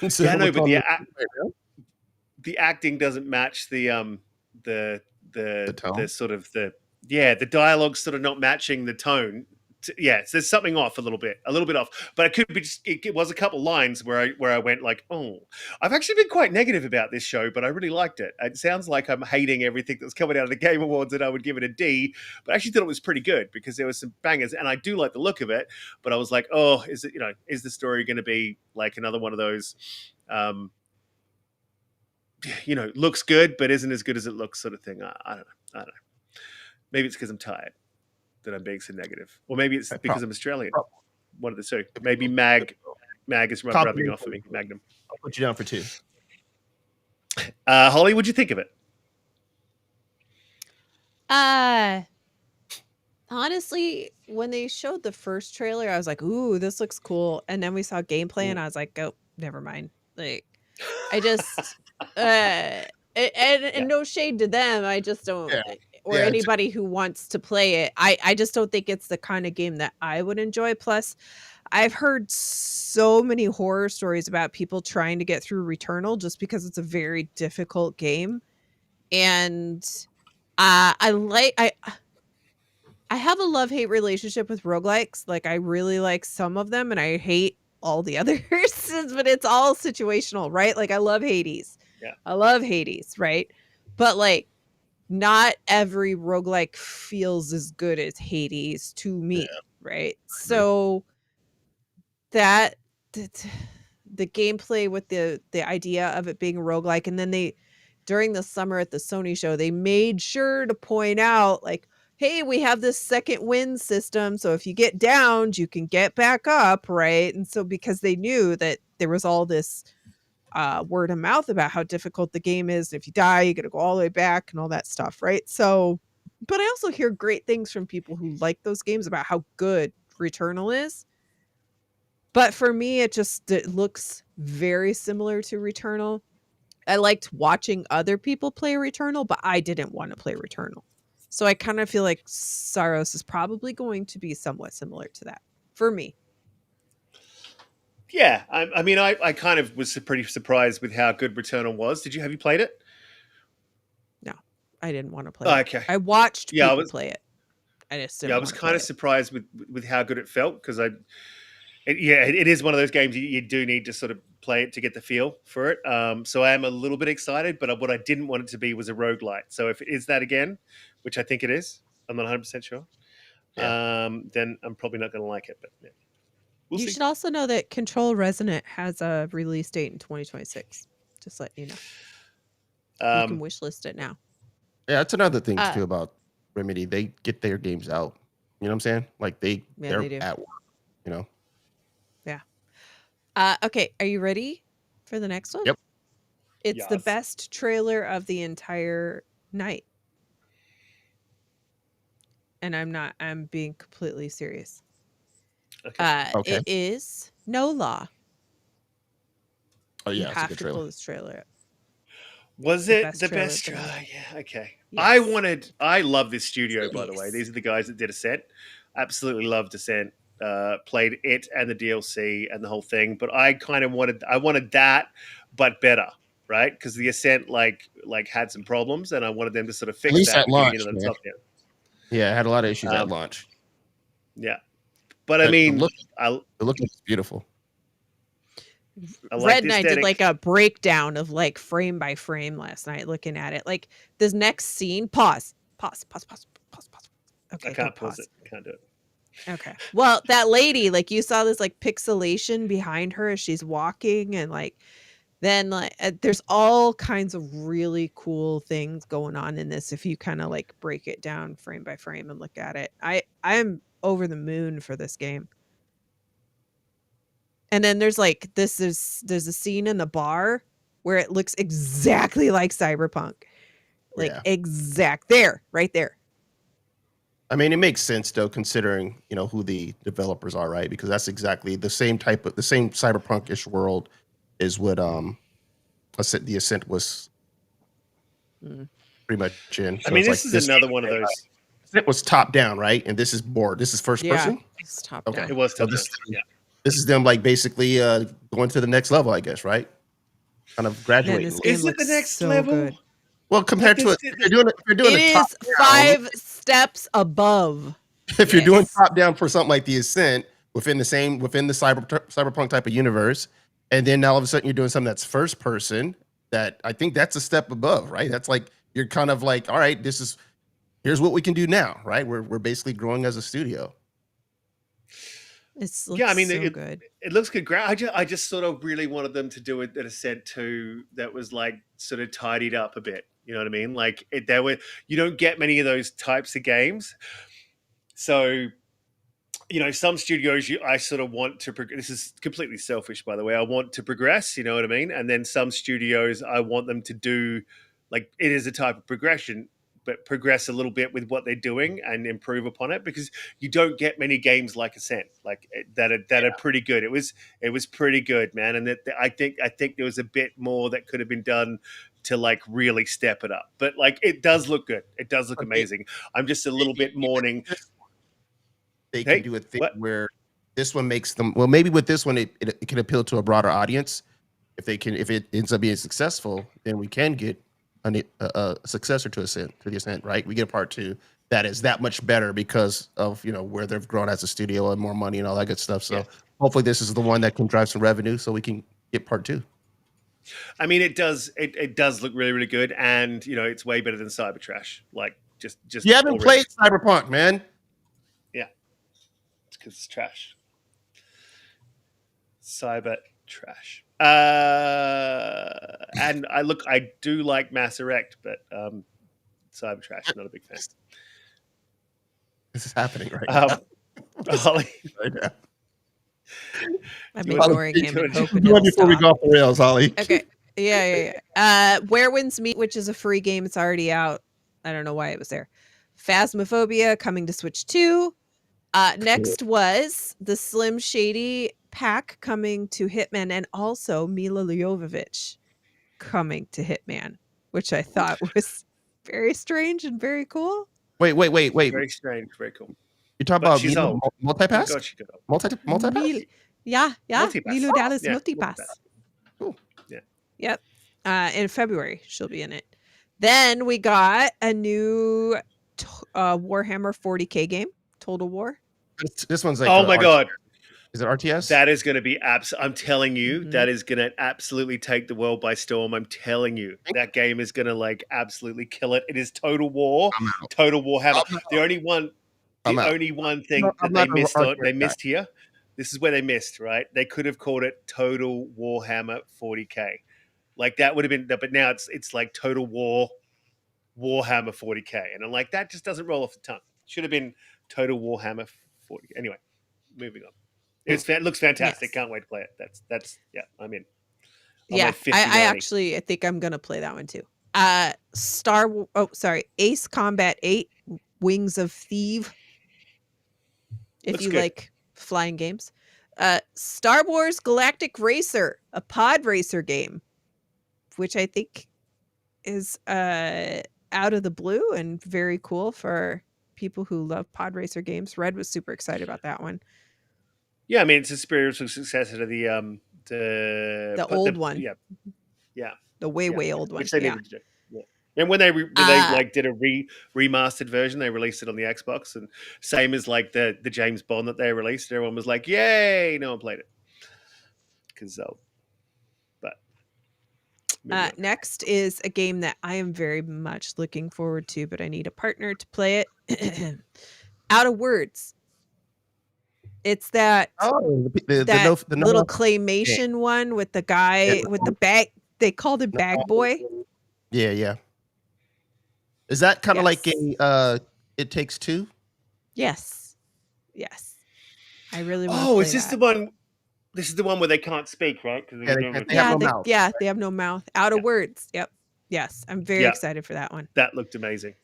Yeah, no, but the acting doesn't match the sort of the dialogue's sort of not matching the tone. So there's something off a little bit off, but it could be just, it was a couple lines where I went like, oh, I've actually been quite negative about this show, but I really liked it. It sounds like I'm hating everything that's coming out of the Game Awards, and I would give it a D, but I actually thought it was pretty good because there was some bangers, and I do like the look of it, but I was like, oh, is the story going to be like another one of those, looks good, but isn't as good as it looks sort of thing. I don't know. Maybe it's because I'm tired that I'm being so negative, or maybe it's because I'm Australian. One of the two. Maybe Mag is rubbing off of me. Magnum. I'll put you down for 2. Holly, what'd you think of it? Honestly, when they showed the first trailer, I was like, "Ooh, this looks cool," and then we saw gameplay, and I was like, "Oh, never mind." Like, I just, and no shade to them, I just don't. Or anybody who wants to play it. I just don't think it's the kind of game that I would enjoy. Plus, I've heard so many horror stories about people trying to get through Returnal just because it's a very difficult game. And I have a love-hate relationship with roguelikes. Like, I really like some of them and I hate all the others, but it's all situational, right? Like, I love Hades. Yeah. I love Hades, right? But like, not every roguelike feels as good as Hades to me, right? So that the gameplay with the idea of it being a roguelike, and then during the summer at the Sony show, they made sure to point out like, hey, we have this second wind system, so if you get downed, you can get back up, right? And so because they knew that there was all this word of mouth about how difficult the game is. If you die, you got to go all the way back and all that stuff, right? So, but I also hear great things from people who like those games about how good Returnal is. But for me, it looks very similar to Returnal. I liked watching other people play Returnal, but I didn't want to play Returnal. So I kind of feel like Saros is probably going to be somewhat similar to that for me. Yeah, I mean, I kind of was pretty surprised with how good Returnal was. Have you played it? No, I didn't want to play Oh, it. okay. I watched Yeah, people play it. I just didn't I want was to kind play of it. surprised with how good it felt because it is one of those games you do need to sort of play it to get the feel for it. So I am a little bit excited, but what I didn't want it to be was a roguelite. So if it is that again, which I think it is, I'm not 100% sure. Yeah. Then I'm probably not going to like it. But yeah, we'll You see. should also know that Control Resonant has a release date in 2026. Just let you know. You can wishlist it now. Yeah, that's another thing too about Remedy. They get their games out. You know what I'm saying? Like they're they do. at work. You know. Yeah. Okay, are you ready for the next one? Yep. It's the Yes. best trailer of the entire night. And I'm being completely serious. Okay. Okay. It is No Law. Oh You yeah, it's a have good to trailer. pull this trailer up. Was The it best the trailer best? of the night. Yeah. Okay. Yes. I love this studio, by the way. Yes. These are the guys that did Ascent. Absolutely loved Ascent. Played it and the DLC and the whole thing. But I kind of wanted that, but better, right? Because the Ascent like had some problems, and I wanted them to sort of At fix least that at and give me launch, another man. top down. Yeah, it had a lot of issues at launch. Yeah, but I But mean, the look is beautiful. I like Red the and I did aesthetic. like a breakdown of like frame by frame last night looking at it. Like this next scene, pause. Okay, I can't don't pause pause. it. I can't do it. Okay. Well, that lady, like you saw this like pixelation behind her as she's walking and like then like there's all kinds of really cool things going on in this if you kind of like break it down frame by frame and look at it. I'm over the moon for this game. And then there's a scene in the bar where it looks exactly like Cyberpunk. Like Yeah. right there. I mean, it makes sense though, considering who the developers are, right? Because that's exactly the same cyberpunk-ish world is what the Ascent was pretty much in. I So mean, it's like this is another one of those. Ascent was top down, right? And this is first person. It's top Okay, down. It was so top down. Yeah. this is them like basically going to the next level, I guess, right? Kind of graduating. Man, this game Is it looks the next so level? good. Well, compared to it, if you're doing It a top is 5 steps above. if you're doing Yes. top down for something like the Ascent within the cyberpunk type of universe, and then all of a sudden you're doing something that's first person, that I think that's a step above, right? That's like you're kind of like, all right, here's what we can do now, right? We're basically growing as a studio. It's Yeah, I mean, so good. It looks good. I just sort of really wanted them to do it at Ascent 2 that was like sort of tidied up a bit. You know what I mean? Like you don't get many of those types of games. So, some studios I sort of want to this is completely selfish, by the way. I want to progress, you know what I mean? And then some studios I want them to do like it is a type of progression, but progress a little bit with what they're doing and improve upon it, because you don't get many games like Ascent that are pretty good. It was pretty good, man, and that I think there was a bit more that could have been done to like really step it up. But like it does look good. It does look amazing. I'm just a little bit mourning. They can do a thing where this one makes them maybe with this one it can appeal to a broader audience. If it ends up being successful, then we can get a successor to the Ascent, right? We get a part 2 that is that much better because of where they've grown as a studio and more money and all that good stuff. So hopefully this is the one that can drive some revenue so we can get part 2. I mean, it does look really, really good, and it's way better than Cybertrash. Like just you haven't played Cyberpunk, man. Yeah, it's because it's trash. Cybertrash. And I do like Mass Effect, but Cybertrash, not a big fan. This is happening right now. Holly, right now. I'm ignoring him and hoping do it he'll before we stop. go off the rails, Holly. Okay. Yeah. Where Winds Meet, which is a free game. It's already out. I don't know why it was there. Phasmophobia coming to Switch 2. Next was the Slim Shady Pack coming to Hitman, and also Mila Jovovich coming to Hitman, which I thought was very strange and very cool. Wait. Very strange, very cool. You're talking But about she's old. multipass? God, she got old. Multipass? Yeah. Multipass. Milo Dallas Yeah, Multipass. Cool. Yeah. Yep. In February, she'll be in it. Then we got a new Warhammer 40K game, Total War. This one's like Oh my God. Is it RTS? That is going to be I'm telling you, Mhm. that is going to absolutely take the world by storm. I'm telling you, that game is going to like absolutely kill it. It is Total War, I'm out. Total Warhammer. I'm out. The only one I'm out. thing No, that I'm they not an missed, RTS they guy. missed here. This is where they missed, right? They could have called it Total Warhammer 40K. Like that would have been, but now it's like Total War Warhammer 40K, and I'm like, that just doesn't roll off the tongue. Should have been Total Warhammer 40. Anyway, moving on. It looks fantastic. Yes. Can't wait to play it. That's yeah, I'm in. Yeah, like 50, I think I'm gonna play that one too. Ace Combat 8, Wings of Thief. If Looks you good. like flying games. Star Wars Galactic Racer, a pod racer game, which I think is out of the blue and very cool for people who love pod racer games. Red was super excited about that one. Yeah, I mean it's a spiritual successor to the old one. Yeah. The way old one. Which they Yeah. needed to do. Yeah. And when they like did a remastered version, they released it on the Xbox, and same as like the James Bond that they released, everyone was like, "Yay!" No one played it because but moving on. Next is a game that I am very much looking forward to, but I need a partner to play it. Out of Words. It's that the little claymation one with the guy with the bag. They called it Bag Boy. Yeah. Is that kind of like Yes. a It Takes Two? Yes. I really want to Oh, play is this that. the one? This is the one where they can't speak, right? Because They have no mouth. They have no mouth. Out of Words. Yep. Yes, I'm very excited for that one. That looked amazing.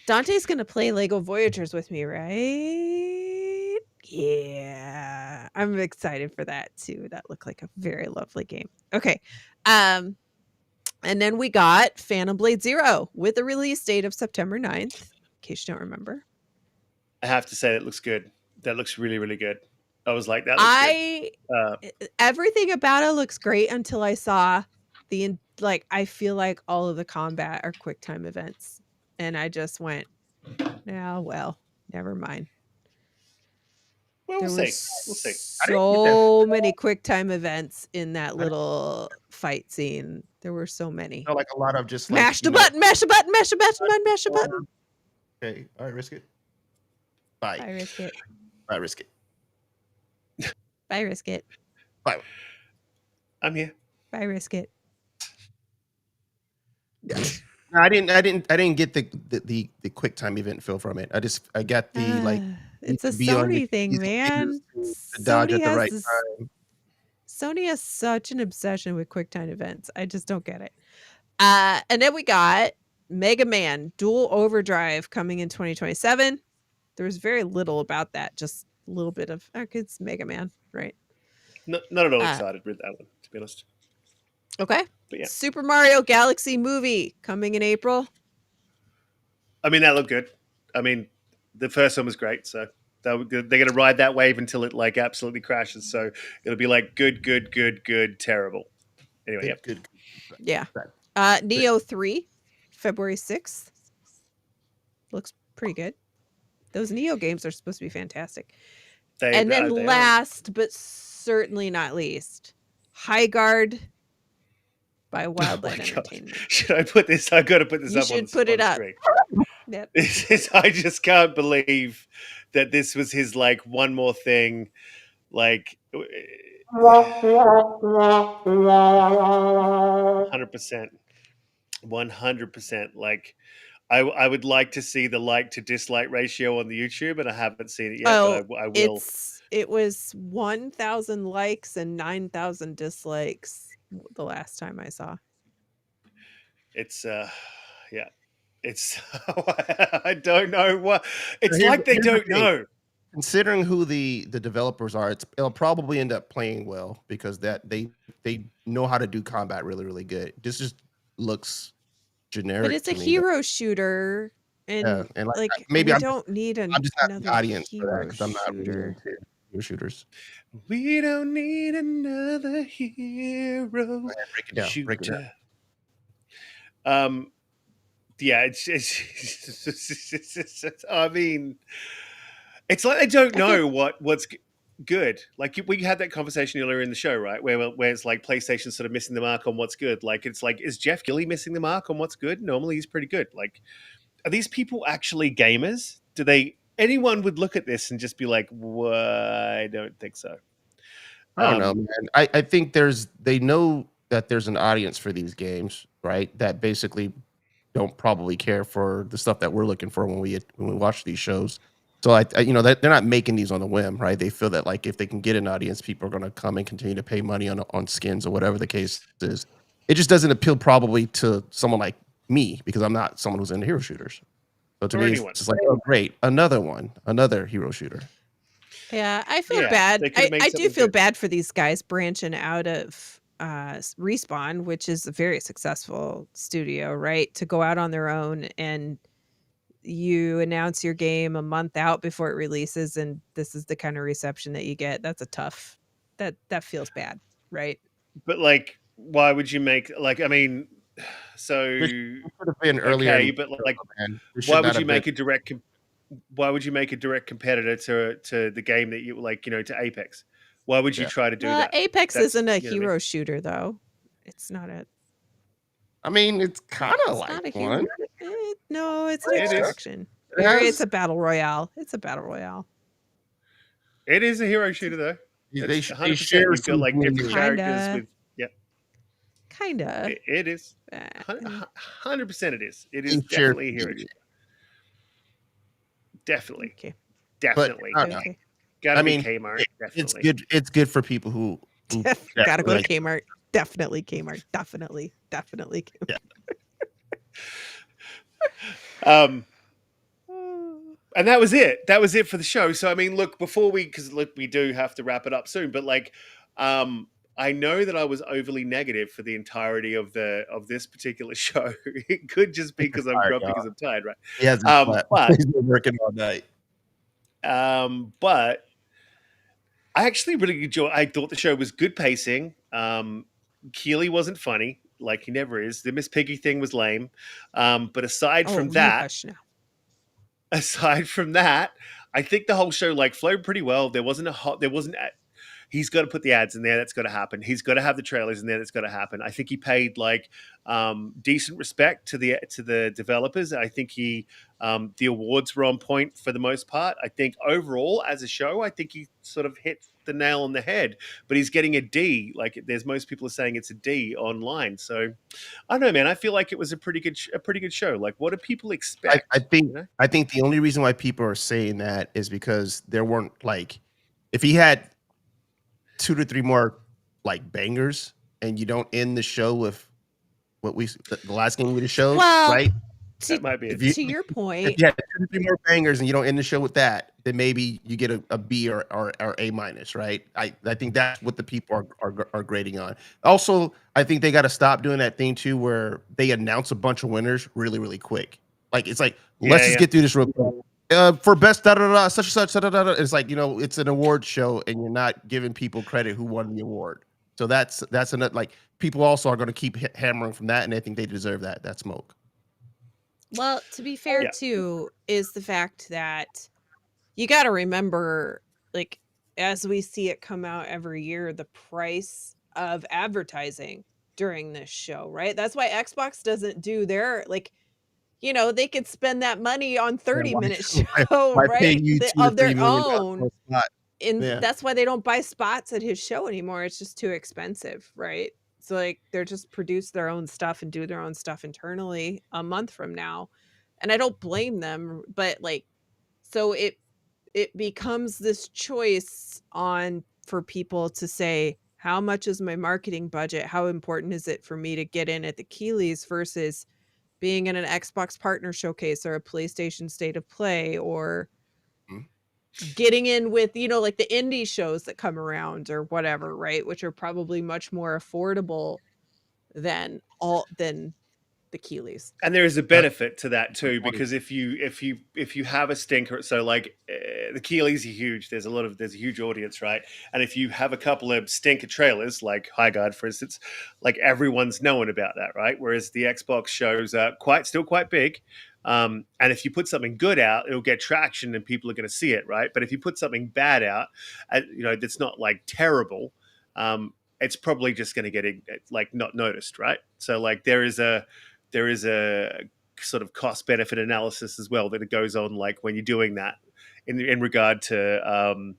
Dante's gonna play Lego Voyagers with me, right? Yeah, I'm excited for that too. That looked like a very lovely game. Okay, and then we got Phantom Blade Zero with a release date of September 9th. In case you don't remember, I have to say, it looks good. That looks really, really good. I was like, that looks good. Everything about it looks great until I saw I feel like all of the combat are quick time events, and I just went, yeah, well, never mind. Well, we'll see. So many quick time events in that little fight scene. There were so many. Like a lot of just mash the button, mash the button, mash the button, mash the button. Okay, all right, Riskit. Bye. Bye, Riskit. Bye, Riskit. Bye, Riskit. Bye. I'm here. Bye, Riskit. No, I didn't get the quick time event feel from it. I got the it's a Sony thing, man. To dodge at the right time. Sony has such an obsession with quick time events. I just don't get it. And then we got Mega Man Dual Overdrive coming in 2027. There was very little about that, just a little bit of it's Mega Man, right? Not at all excited with that one, to be honest. Okay. But yeah. Super Mario Galaxy movie coming in April. I mean, that looked good. I mean, the first one was great, so they're going to ride that wave until it like absolutely crashes. So it'll be like good, terrible. Anyway, yep. Good. Yeah. Neo 3, February 6th. Looks pretty good. Those Neo games are supposed to be fantastic. Last but certainly not least, High Guard by Wildland Entertainment. Should I put this? I got to put this up. You should put it up. Yep. I just can't believe that this was his like one more thing, like 100%. Like I would like to see the like to dislike ratio on the YouTube, and I haven't seen it yet. But I will. It was 1,000 likes and 9,000 dislikes the last time I saw. It's It's I don't know what it's like. They don't know. considering who the developers are, it'll probably end up playing well because that they know how to do combat really, really good. This just looks But generic it's a to me. hero shooter, Yeah, and and like maybe we don't need I'm just not the another audience for that hero because I'm not really shooter. into hero shooters. We don't need another hero Break it down. Break it down. shooter. Yeah, I mean, it's like they don't I feel- know what's good. Like we had that conversation earlier in the show, right? Where it's like PlayStation sort of missing the mark on what's good. Like it's like, is Jeff Gilley missing the mark on what's good? Normally he's pretty good. Like, are these people actually gamers? Anyone would look at this and just be like, "What? I don't think so." I don't know, man. I think they know that there's an audience for these games, right? That basically don't probably care for the stuff that we're looking for when we watch these shows. So that they're not making these on a whim, right? They feel that like if they can get an audience, people are going to come and continue to pay money on skins or whatever the case is. It just doesn't appeal probably to someone like me because I'm not someone who's into hero shooters. So to Or me, anyone. it's just like, oh great, another hero shooter. Yeah, I feel Yeah, bad. they could've made I do something feel good. bad for these guys branching out of Respawn, which is a very successful studio, right? To go out on their own and you announce your game a month out before it releases, and this is the kind of reception that you get. That's a tough. That feels bad, right? But like, why would you make like? I mean, so This should have been earlier. okay, but like, Man. This why should would not you have make been. a direct? Why would you make a direct competitor to the game that you like? To Apex. Why would you Yeah. try to do that? Apex That's- isn't a you know what I mean? hero shooter, though. It's not a. I mean, it's kind of It's like not a hero. one. No, it's an It is. extraction. It It's has- a battle royale. It's a battle royale. It is a hero shooter though. They It's 100%. share You've got some like different things. characters Kinda. with Kinda. it is Uh, 100%. It is. It is They share definitely a hero things. shooter. Definitely, Okay. definitely. I don't know. Okay. Gotta I be mean, Kmart. It's Definitely. good. It's good for people who Gotta go to like- Kmart. Definitely Kmart. Definitely. Definitely. Yeah. And that was it. That was it for the show. So I mean, look, because we do have to wrap it up soon. But like, I know that I was overly negative for the entirety of this particular show. It could just be because I'm tired, grumpy y'all. because I'm tired, right? He hasn't slept. but- He's been working all night. But I actually really enjoyed. I thought the show was good pacing. Keeley wasn't funny, like he never is. The Miss Piggy thing was lame. But aside from you that, hush now. I think the whole show like flowed pretty well. There wasn't he's got to put the ads in there. That's got to happen. He's got to have the trailers in there. That's got to happen. I think he paid like decent respect to the developers. I think the awards were on point for the most part. I think overall as a show, I think he sort of hit the nail on the head. But he's getting a D. Like there's most people are saying it's a D online. So I don't know, man. I feel like it was a pretty good show. Like what do people expect? I think you know? I think the only reason why people are saying that is because there weren't like, if he had 2 to 3 more like bangers, and you don't end the show with what the last game we just showed, Well, right? That might be it. If To your point, If you had 2 to 3 more bangers and you don't end the show with that, then maybe you get a B or A minus, right? I think that's what the people are grading on. Also, I think they got to stop doing that thing too, where they announce a bunch of winners really, really quick. Like it's like, let's just get through this real quick. For best such and such it's like, it's an award show and you're not giving people credit who won the award. So that's another, like, people also are going to keep hammering from that, and I think they deserve that smoke. well, to be fair too, is the fact that you got to remember, like, as we see it come out every year, the price of advertising during this show, right? That's why Xbox doesn't do their, like, they could spend that money on 30-minute show, Why right? pay you Of their $2 or $3 million own. for a spot? And Yeah. that's why they don't buy spots at his show anymore. It's just too expensive, right? So like they're just produce their own stuff and do their own stuff internally a month from now. And I don't blame them, but like, so it becomes this choice for people to say, how much is my marketing budget? How important is it for me to get in at the Keeleys versus being in an Xbox partner showcase or a PlayStation State of Play or Mhm. getting in with, like the indie shows that come around or whatever, right? Which are probably much more affordable than the Keeleys. And there is a benefit to that too, funny. because if you have a stinker, so like the Keeleys are huge. There's a huge audience, right? And if you have a couple of stinker trailers, like High Guard, for instance, like everyone's knowing about that, right? Whereas the Xbox shows are still quite big. And if you put something good out, it'll get traction and people are going to see it, right? But if you put something bad out, that's not like terrible, it's probably just going to get like not noticed, right? So like there is a sort of cost benefit analysis as well that it goes on, like when you're doing that in regard to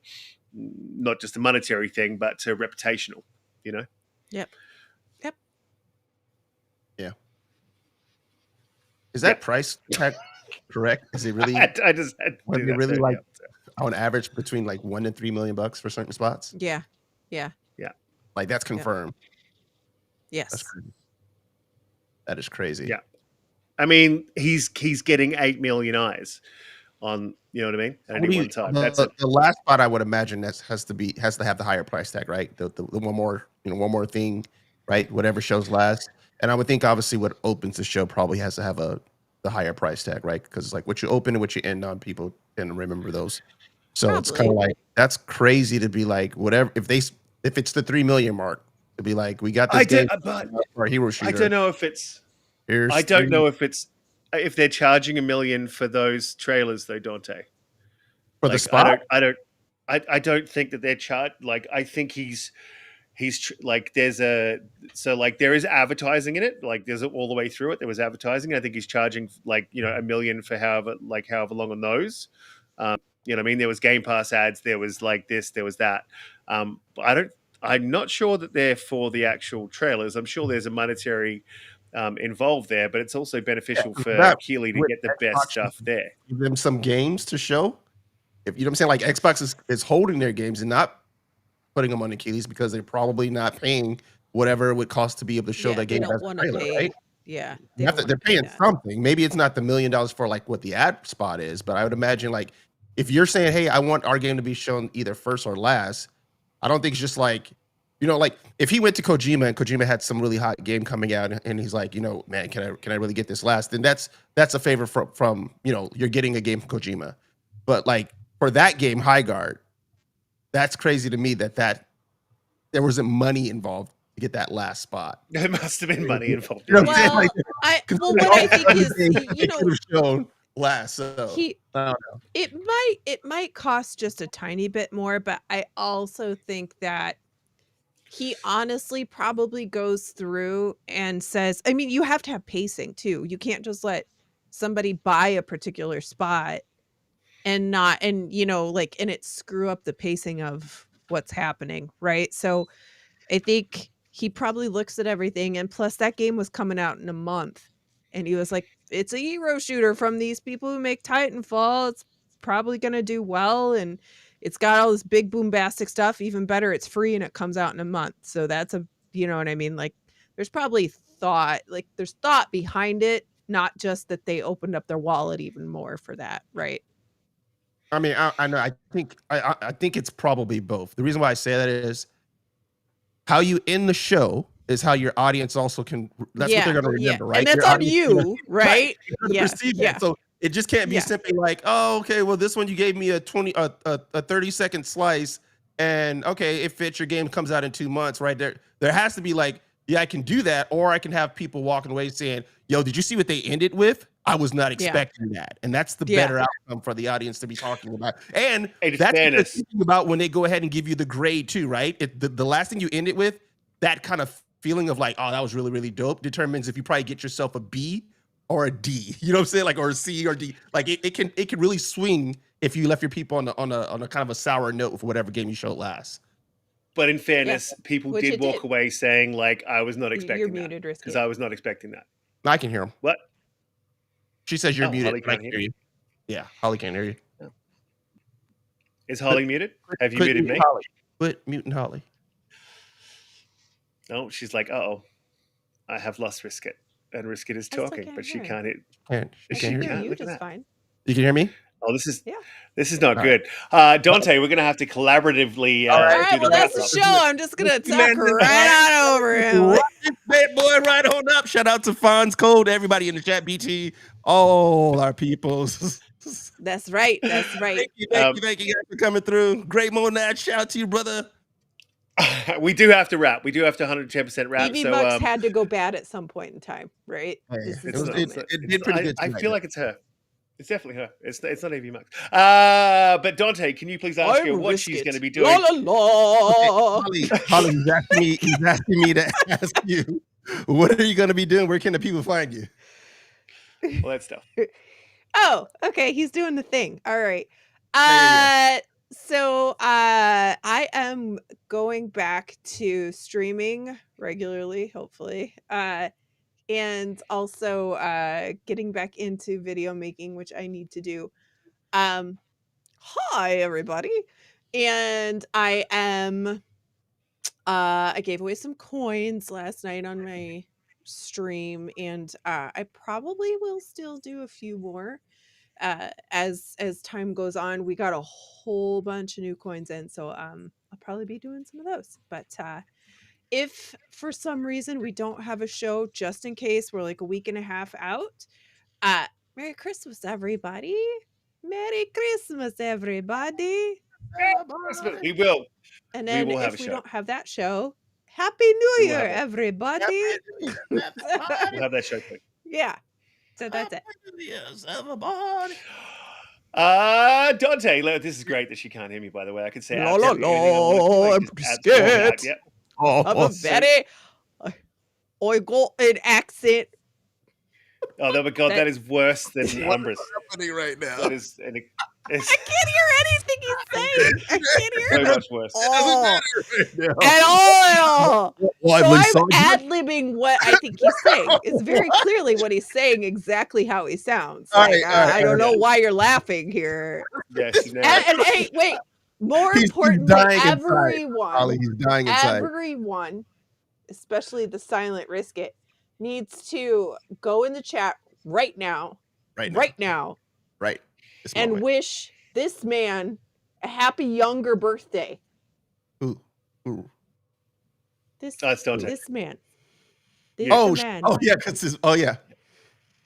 not just a monetary thing, but to reputational, Yep. Yeah. Is that price tag correct? Is it really? I just had to do that really too, like yeah. on average between like $1 and $3 million for certain spots? Yeah. Like that's confirmed. Yes. That's crazy. That is crazy. Yeah. I mean, he's getting 8 million eyes on, you know what I mean, at any one time. The last spot I would imagine has to have the higher price tag, right? The one more thing, right? Whatever shows last. And I would think obviously what opens the show probably has to have the higher price tag, right? Because it's like what you open and what you end on, people tend to remember those. So Probably. It's kind of like that's crazy to be like whatever if it's the 3 million mark to be like we got this game for a hero shooter. I don't know if it's. I don't know if they're charging $1 million for those trailers though, Donte. For the spot. I don't think that they're charged. Like I think like there is advertising in it. Like there's all the way through it. There was advertising. I think he's charging like $1 million for however long on those. You know what I mean? There was Game Pass ads. There was like this. There was that. But I'm not sure that they're for the actual trailers. I'm sure there's a monetary involved there, but it's also beneficial for Keeley to get the best stuff there. Give them some games to show. If you know what I'm saying, like Xbox is holding their games and not putting them on the Keeleys because they're probably not paying whatever it would cost to be able to show that game as a trailer, right? Yeah, they're paying something. Maybe it's not the $1 million for like what the ad spot is, but I would imagine like if you're saying, hey, I want our game to be shown either first or last, I don't think it's just like, like if he went to Kojima and Kojima had some really hot game coming out and he's like, man, can I really get this last? Then that's a favor from you're getting a game from Kojima. But like for that game, High Guard, that's crazy to me that there wasn't money involved to get that last spot. There must have been money involved. Well, what I think is, could have shown last. So I don't know. It might cost just a tiny bit more, but I also think that he honestly probably goes through and says, I mean, you have to have pacing too. You can't just let somebody buy a particular spot and it screw up the pacing of what's happening, right? So I think he probably looks at everything, and plus that game was coming out in a month, and he was like, it's a hero shooter from these people who make Titanfall. It's probably going to do well, and it's got all this big bombastic stuff. Even better, it's free and it comes out in a month. So that's you know what I mean? Like there's probably there's thought behind it, not just that they opened up their wallet even more for that, right? I mean, I know. I think it's probably both. The reason why I say that is how you end the show is how your audience also can. That's what they're going to remember, right? And that's on you, right? Yeah. So it just can't be simply like, oh, okay, well, this one you gave me a 30-second slice, and okay, if your game comes out in 2 months, right there has to be like, yeah, I can do that, or I can have people walking away saying, yo, did you see what they ended with? I was not expecting that. And that's the better outcome for the audience to be talking about. And that's what they're thinking about when they go ahead and give you the grade too, right? The last thing you end it with, that kind of feeling of like, oh, that was really, really dope, determines if you probably get yourself a B or a D. You know what I'm saying? Like, or a C or D. Like it can really swing if you left your people on a kind of a sour note for whatever game you showed last. But in fairness, people did walk away saying like, I was not expecting that, because I was not expecting that. I can hear him. What? She says you're muted. Holly can't hear you. Yeah, Holly can't hear you. Oh. Is Holly muted? Have you muted me? Holly. Quit muting Holly. No, she's like, uh-oh, I have lost Riskit. And Riskit is talking, but she can't hit. She can't hear you just fine. You can hear me? Oh, this is All not right. good. Donte, we're gonna have to collaboratively All right. All right, do the well, that's wrap the up. show. I'm just gonna Let's talk man this right on over him. Right, bad boy, right on up. Shout out to Fonz Code, everybody in the chat, BT, all our peoples. That's right. That's right. Thank you guys for coming through. Great Monad, shout out to you, brother. We do have to wrap. We do have to 110% wrap. EV So Mux had to go bad at some point in time, right? Hey, This is it the was- moment. it did pretty good I tonight, feel though. like it's her. It's definitely her. It's not AV Max. But Donte, can you please ask her what she's going to be doing? La la la. Holly, he's asking me to ask you, what are you going to be doing? Where can the people find you? All that stuff. Oh, okay. He's doing the thing. All right. Yeah. So I am going back to streaming regularly, hopefully. And also getting back into video making, which I need to do. Hi everybody. And I am I gave away some coins last night on my stream, and I probably will still do a few more as time goes on. We got a whole bunch of new coins in, so I'll probably be doing some of those. But if for some reason we don't have a show, just in case we're like a week and a half out, Merry Christmas, everybody. Merry Christmas, everybody. We will. And then will have if a we show. don't have that show, Happy New We will Year, have it. everybody. We'll have that show quick. Yeah. So that's it. Yes, everybody. Donte, this is great that she can't hear me, by the way. I could say La la absolutely anything I want to, la, just absolutely Riskit. out, yeah. I'm a very I got an accent. Oh, my God, that is worse than Umbra's. Happening right now. That is, I can't hear anything he's saying. I can't hear so him. much worse. Oh, Right at all. now. So I'm ad-libbing what I think he's saying. It's very clearly what he's saying, exactly how he sounds. All Like, right, all right, I don't all know why you're laughing here. Yes, you know. And hey, wait. More He's importantly, dying inside, everyone, Ollie, he's dying inside. everyone, especially the silent Riskit, needs to go in the chat right now, Right. This and moment. wish this man a happy younger birthday. Ooh. This Donte. this man. This Oh, man. yeah, because yeah.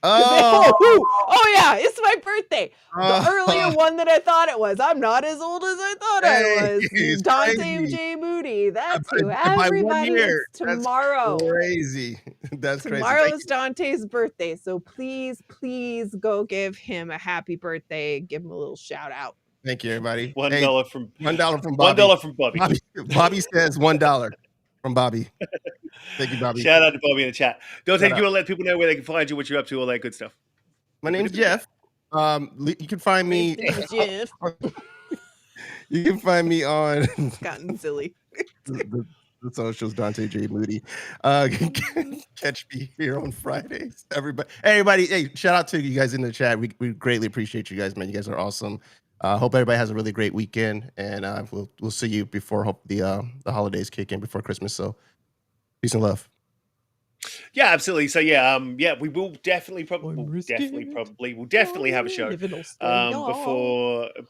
Oh yeah, it's my birthday. The Oh. earlier one that I thought it was. I'm not as old as I thought I was. He's Donte crazy. J. Moody. That's By who. 1 Everybody, year. it's tomorrow. That's crazy. That's crazy. Tomorrow Thank is Dante's birthday. So please go give him a happy birthday. Give him a little shout out. Thank you, everybody. $1 from $1 from Bobby. $1 from Bobby. Bobby says $1 from Bobby. Thank you, Bobby. Shout out to Bobby in the chat. Donte, do Shout you want to let people know where they can find you, what you're up to, all that good stuff? My name's Jeff. You can find me. Jeff. You can find me on It's gotten silly. the socials, Donte J. Moody. Catch me here on Fridays. Everybody, hey, shout out to you guys in the chat. We greatly appreciate you guys, man. You guys are awesome. Hope everybody has a really great weekend, and we'll see you before the holidays kick in before Christmas. So peace and love. Yeah, absolutely. So we will definitely we'll definitely have a show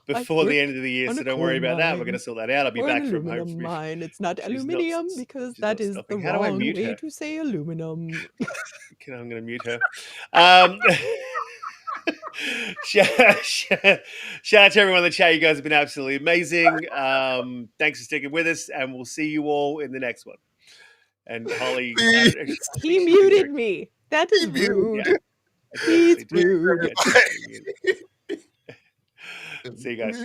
before the end of the year. So don't worry about that. We're going to sort that out. I'll be back from home. Mine. It's not She's aluminium not- because she's that not is stopping. the How do I wrong mute way her? to say aluminum. I'm going to mute her. Shout out to everyone in the chat. You guys have been absolutely amazing. Thanks for sticking with us, and we'll see you all in the next one. And Holly, He muted me. That is rude. Yeah. He's rude. See you guys.